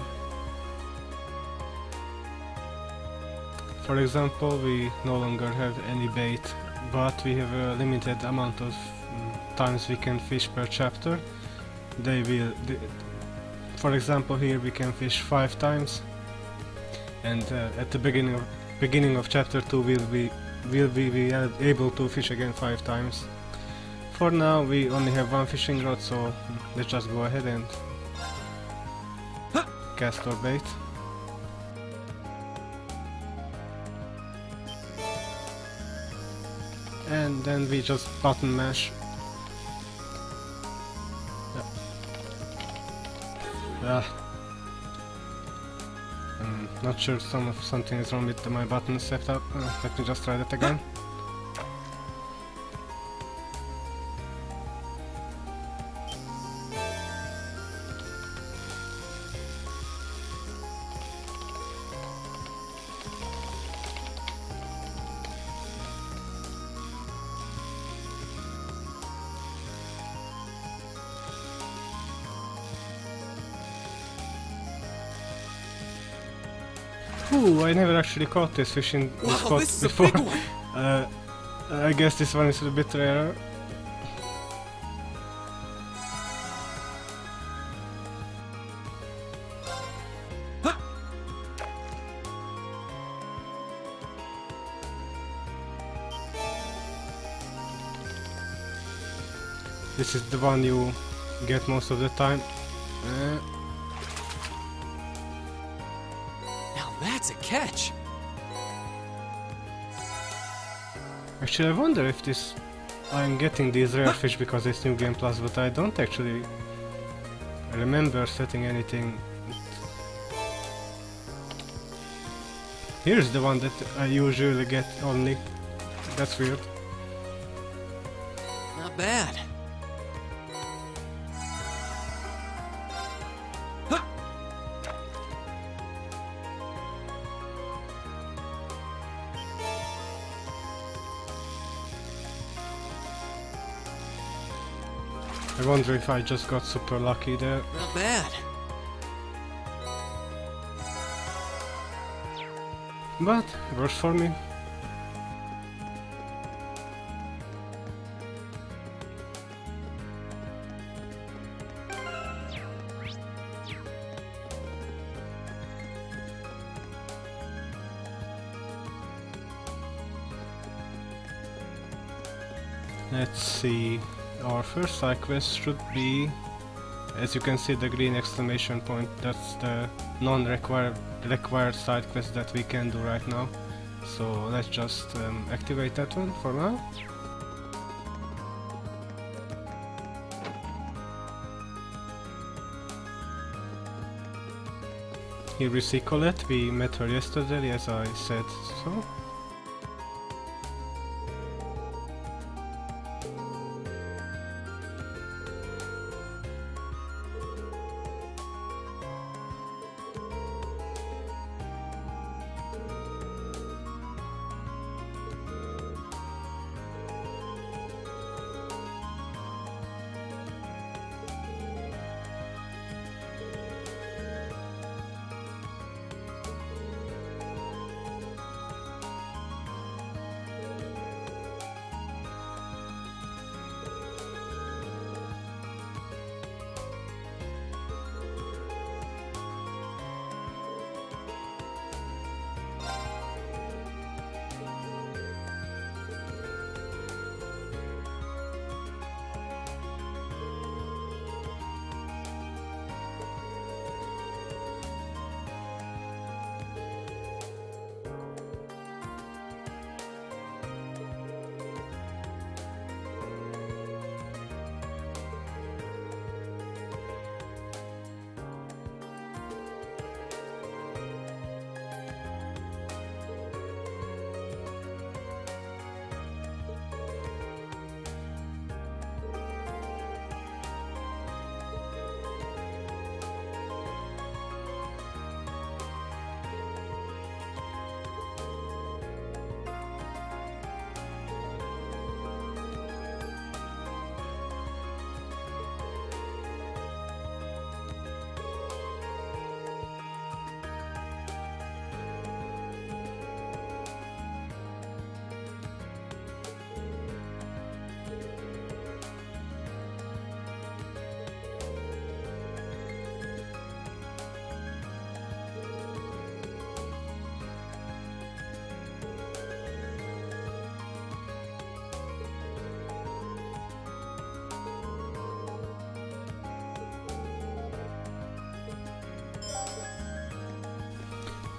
For example, we no longer have any bait, but we have a limited amount of times we can fish per chapter. for example, here we can fish 5 times, and at the beginning of chapter 2 will be able to fish again 5 times. For now we only have 1 fishing rod, so let's just go ahead and cast our bait. And then we just button mash. I'm not sure something is wrong with my button setup. Let me just try that again. Ooh, I never actually caught this fish in this spot before. I guess this one is a bit rarer. This is the one you get most of the time. That's a catch. Actually, I wonder if I'm getting these rare fish because it's New Game Plus, but I don't actually remember setting anything. Here's the one that I usually get only. That's weird. Not bad. I wonder if I just got super lucky there. Not bad. But works for me. Let's see. Our first side quest should be, as you can see, the green exclamation point. That's the non-required side quest that we can do right now. So let's just activate that one for now. Here we see Colette. We met her yesterday, as I said so.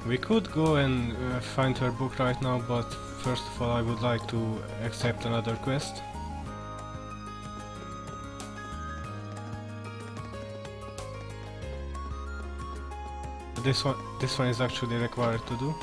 We could go and find her book right now, but first of all I would like to accept another quest. This one is actually required to do.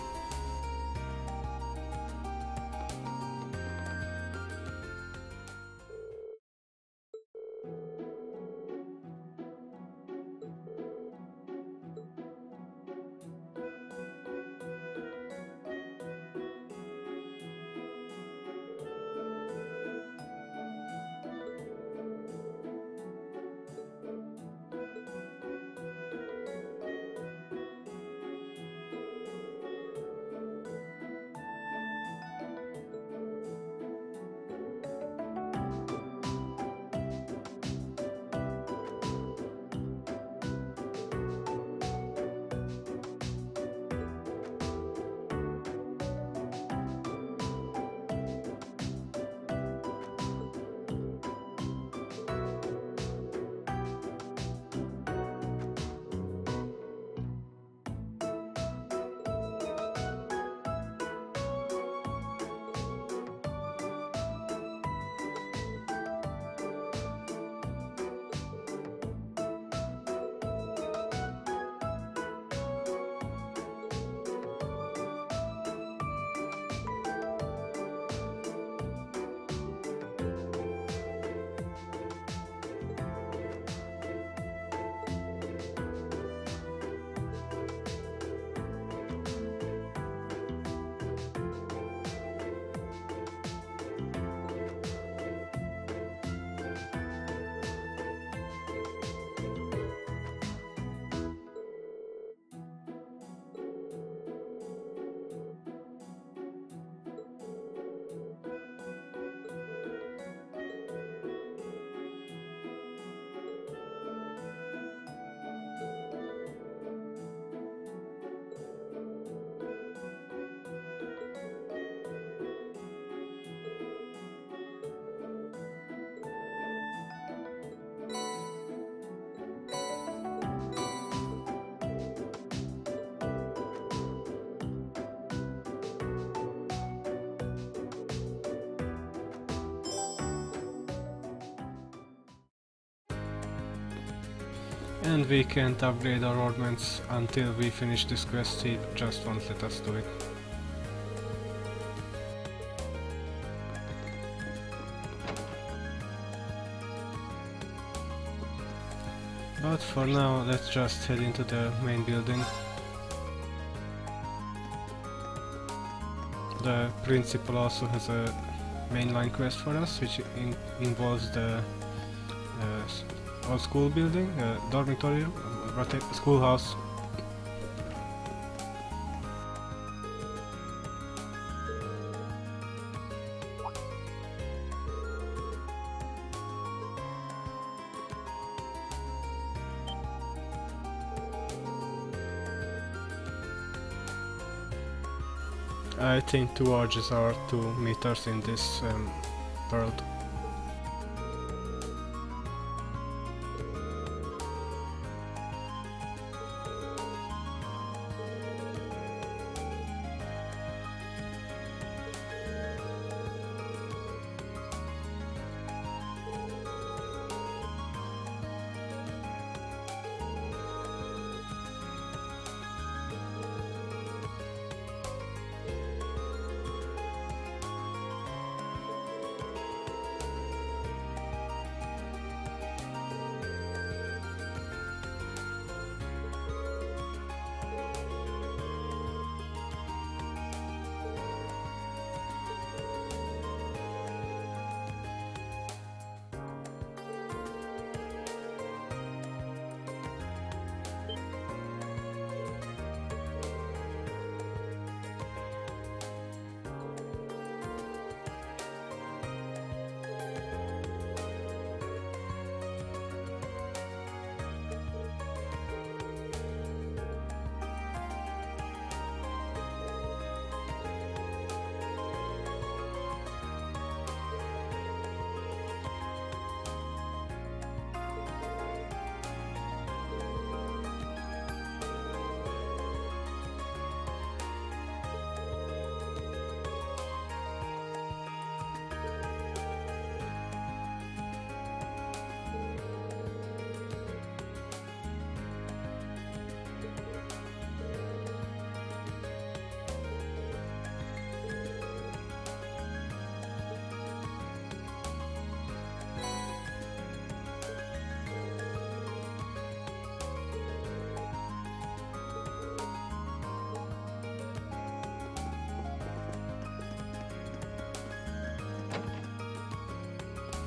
And we can't upgrade our ornaments until we finish this quest. He just won't let us do it. But for now, let's just head into the main building. The principal also has a mainline quest for us, which involves the old school building, dormitory, schoolhouse. I think 2 orges are 2 meters in this world.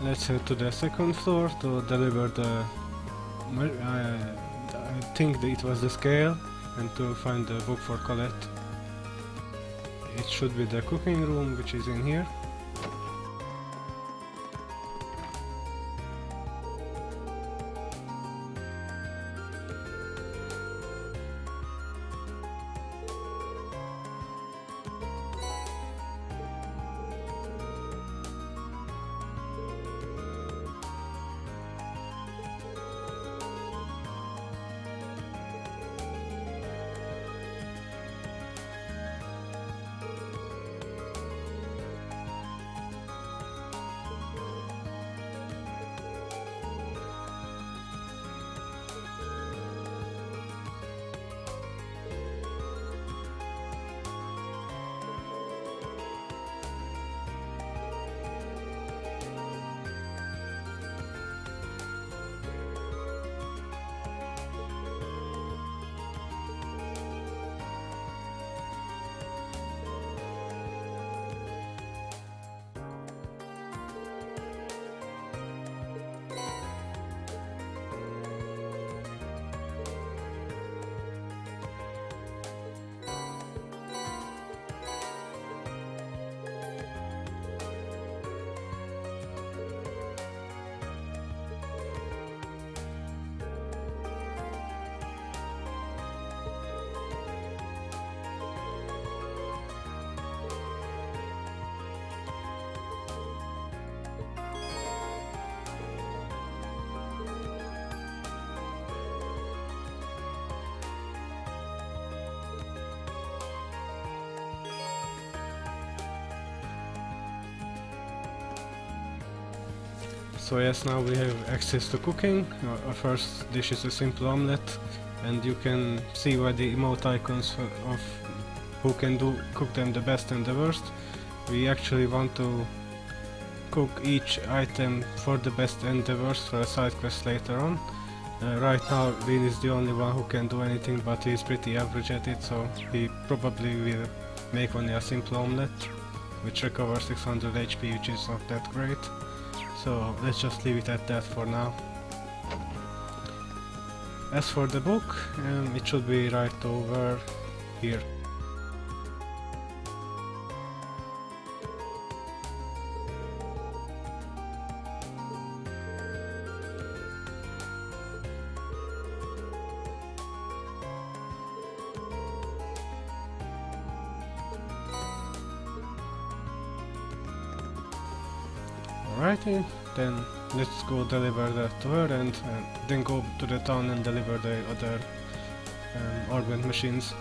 let's head to the second floor to deliver the... I think that it was the scale, and to find the book for Colette. It should be the cooking room, which is in here. So yes, now we have access to cooking. Our first dish is a simple omelette, and you can see by the emote icons of who can cook them the best and the worst. We actually want to cook each item for the best and the worst for a side quest later on. Right now Lin is the only one who can do anything, but he's pretty average at it, so he probably will make only a simple omelette, which recovers 600 HP, which is not that great. So let's just leave it at that for now. As for the book, it should be right over here. Alrighty, then let's go deliver that to her, and then go to the town and deliver the other augment machines.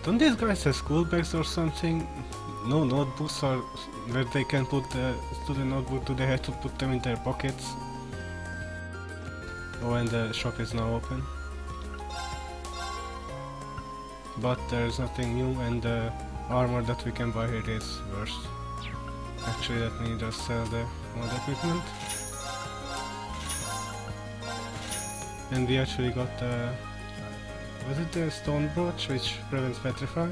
Don't these guys have school bags or something? No notebooks, or where they can put the student notebook? Do they have to put them in their pockets? Oh, and the shop is now open. But there's nothing new, and the armor that we can buy here is worse. Actually, let me just sell the mod equipment. And we actually got the... was it the stone brooch, which prevents petrify?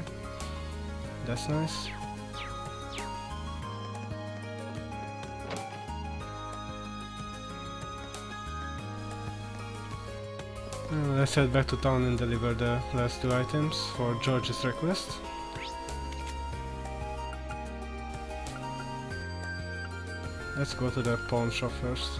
That's nice. Let's head back to town and deliver the last 2 items for George's request. Let's go to the pawn shop first.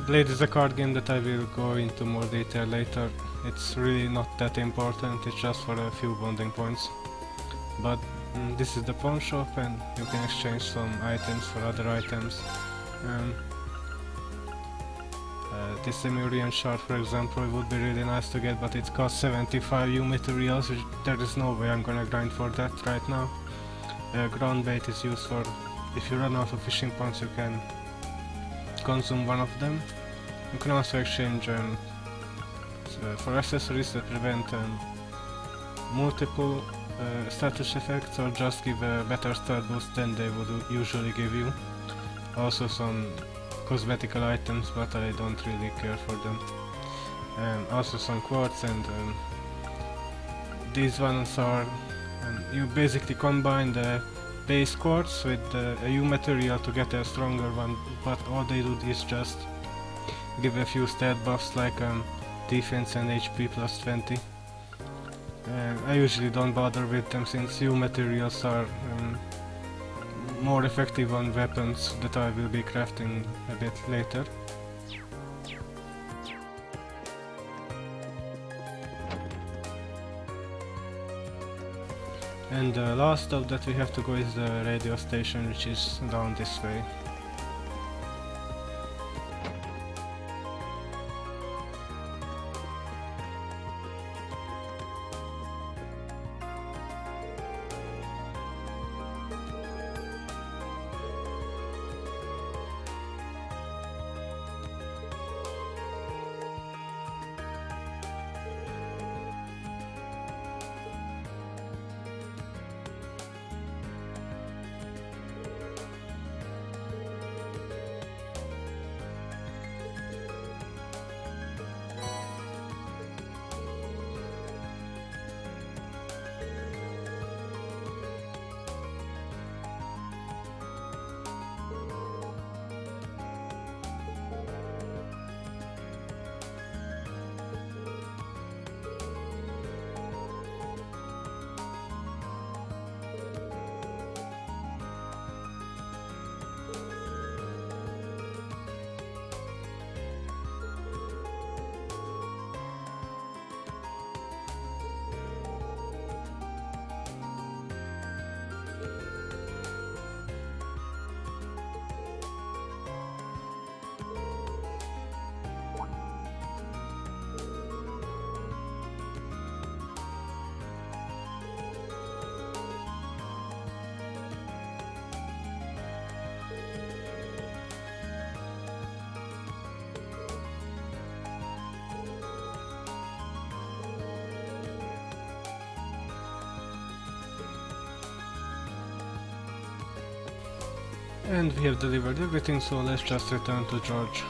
Blade is a card game that I will go into more detail later. It's really not that important, it's just for a few bonding points. But this is the pawn shop, and you can exchange some items for other items. This Lemurian shard, for example, would be really nice to get, but it costs 75 U materials, which there is no way I'm gonna grind for that right now. Ground bait is used for, if you run out of fishing points, you can consume one of them. You can also exchange for accessories that prevent multiple status effects, or just give a better stat boost than they would usually give you. Also some cosmetical items, but I don't really care for them. Also some quartz, and these ones are... you basically combine the base quartz with a U material to get a stronger one, but all they do is just give a few stat buffs like defense and HP plus 20. I usually don't bother with them, since U materials are more effective on weapons that I will be crafting a bit later. And the last stop that we have to go is the radio station, which is down this way. And we have delivered everything, so let's just return to George.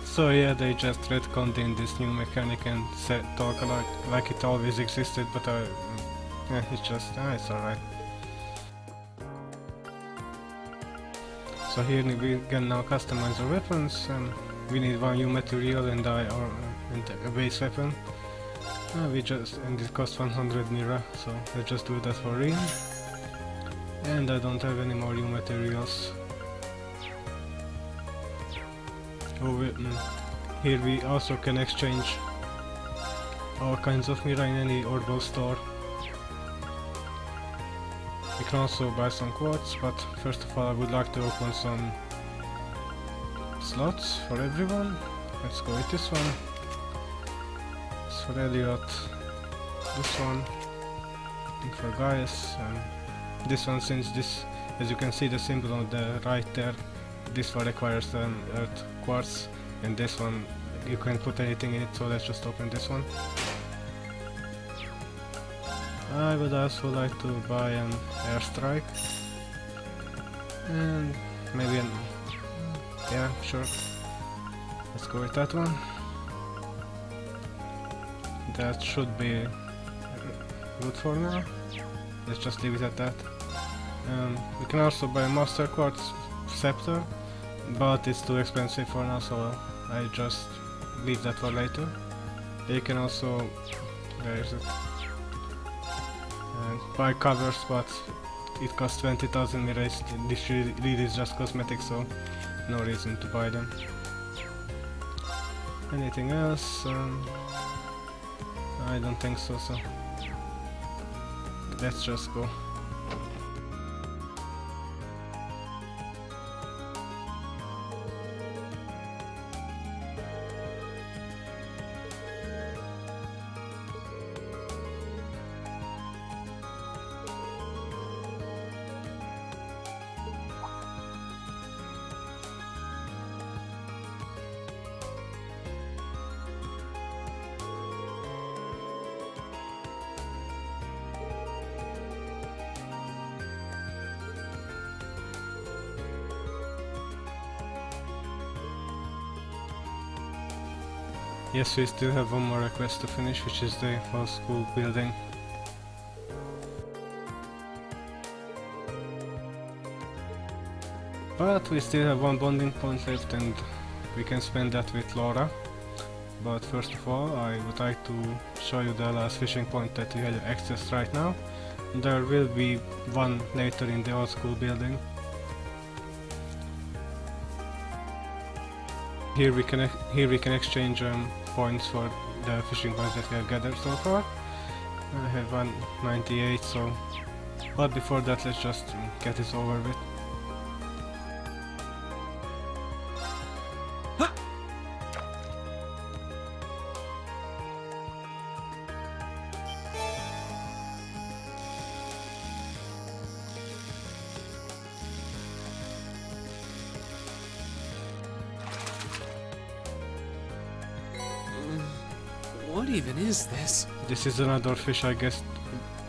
So yeah, they just retconned in this new mechanic and talk like it always existed, but yeah, it's just, it's alright. So here we can now customize our weapons, and we need one new material and a base weapon. And it costs 100 Nira, so let's just do that for real. And I don't have any more new materials. Here we also can exchange all kinds of Mira in any Orbal store. We can also buy some quartz, but first of all I would like to open some slots for everyone. Let's go with this one. It's for Elliot, this one, and for Gaius, and this one, since this, as you can see the symbol on the right there, this one requires an earth quartz, and this one you can put anything in it, so let's just open this one. I would also like to buy an airstrike, and maybe an, yeah, sure, let's go with that one. That should be good for now. Let's just leave it at that. We can also buy a master quartz scepter, but it's too expensive for now, so I just leave that for later. You can also, where is it? Buy covers, but it costs 20,000 Mira. This really is just cosmetic, so no reason to buy them. Anything else? I don't think so, so let's just go. Yes, we still have one more request to finish, which is the whole school building. But we still have one bonding point left and we can spend that with Laura. But first of all, I would like to show you the last fishing point that we have access right now. There will be one later in the old school building. Here we can exchange points for the fishing points that we have gathered so far. I have 198, so... But before that, let's just get this over with. What even is this? This is another fish, I guess.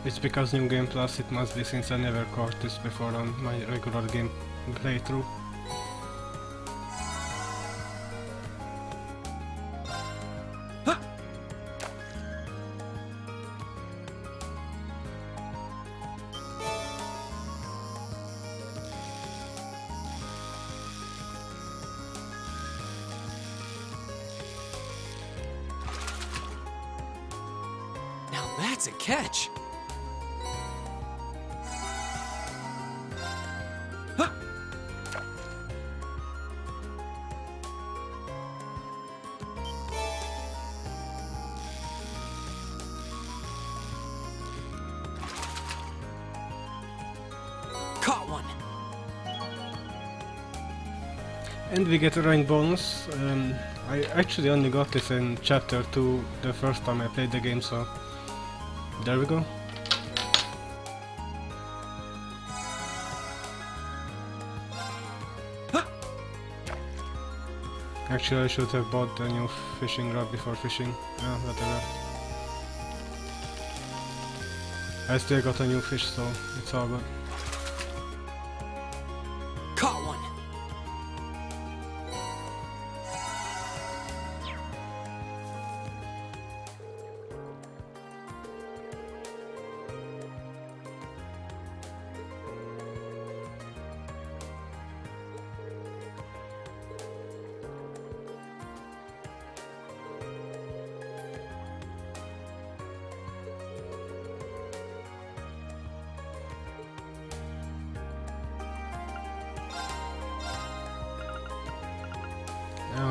It's because New Game Plus it must be, since I never caught this before on my regular game playthrough. That's a catch. Huh. Caught one. And we get a rank bonus. I actually only got this in chapter 2 the first time I played the game, so there we go. Actually, I should have bought a new fishing rod before fishing. Whatever. I still got a new fish, so it's all good. Caught one.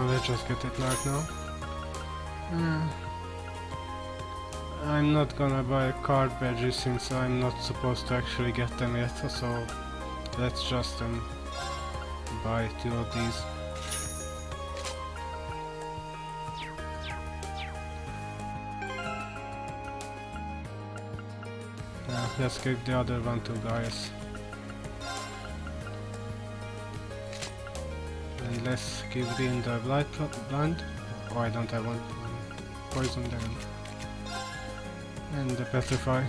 Let's just get it right now. I'm not gonna buy card badges since I'm not supposed to actually get them yet, so let's just buy 2 of these. Let's give the other one to Gaius. Let's give Rin the blind. Oh, I don't have one. Poison them. And the petrify.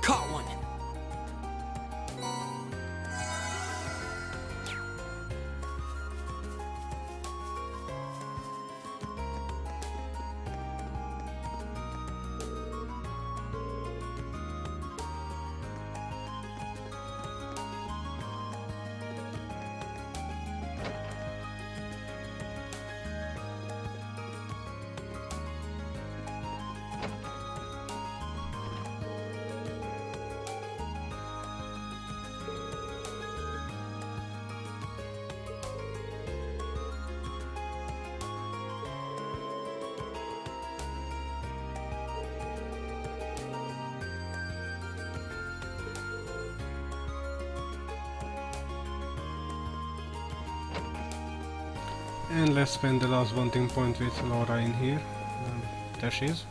Caught one. And let's spend the last bonding point with Laura in here. There she is.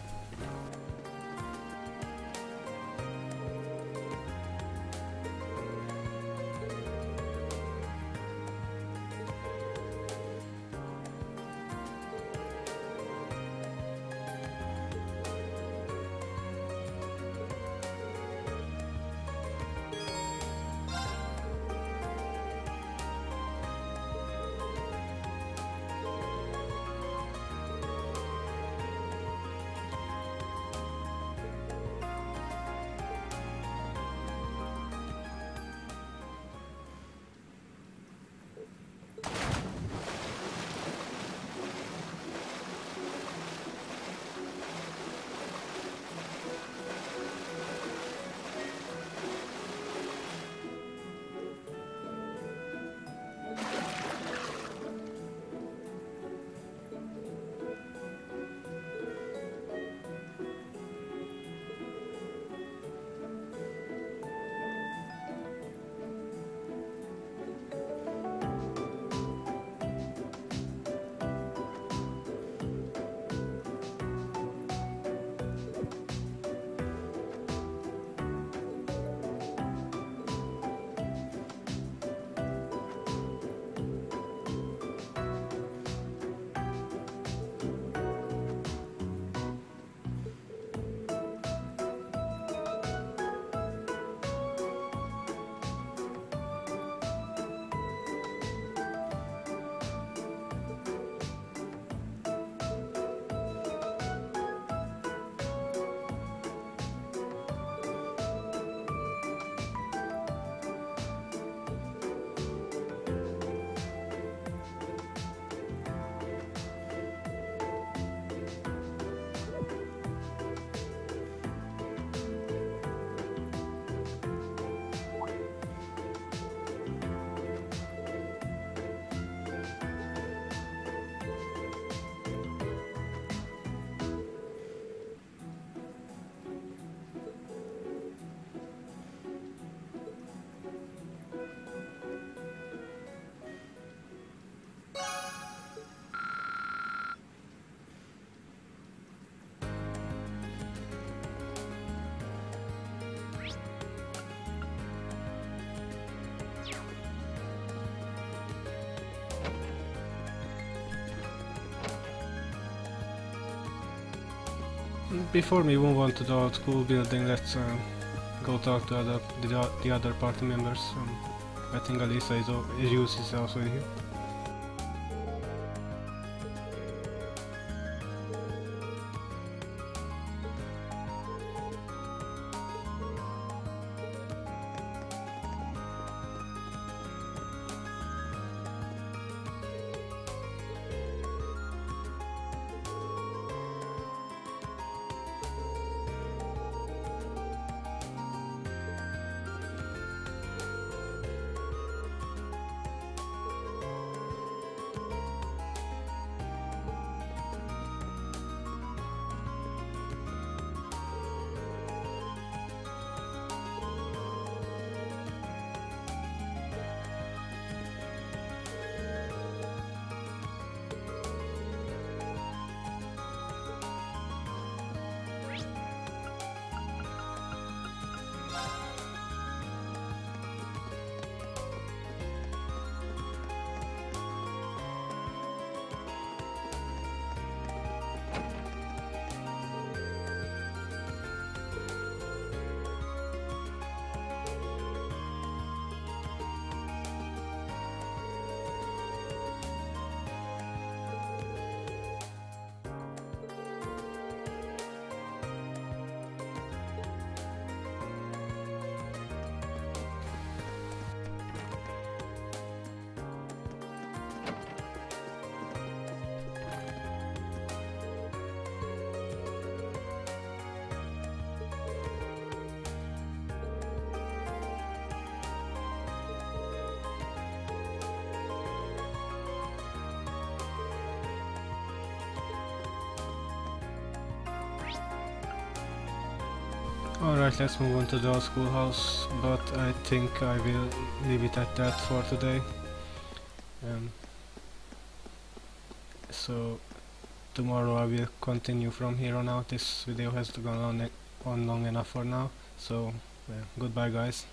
before we move on to the old school building, let's go talk to the other party members. I think Alisa is also here. Alright, let's move on to the schoolhouse, but I think I will leave it at that for today. So tomorrow I will continue from here on out. This video has gone on long enough for now, so goodbye guys.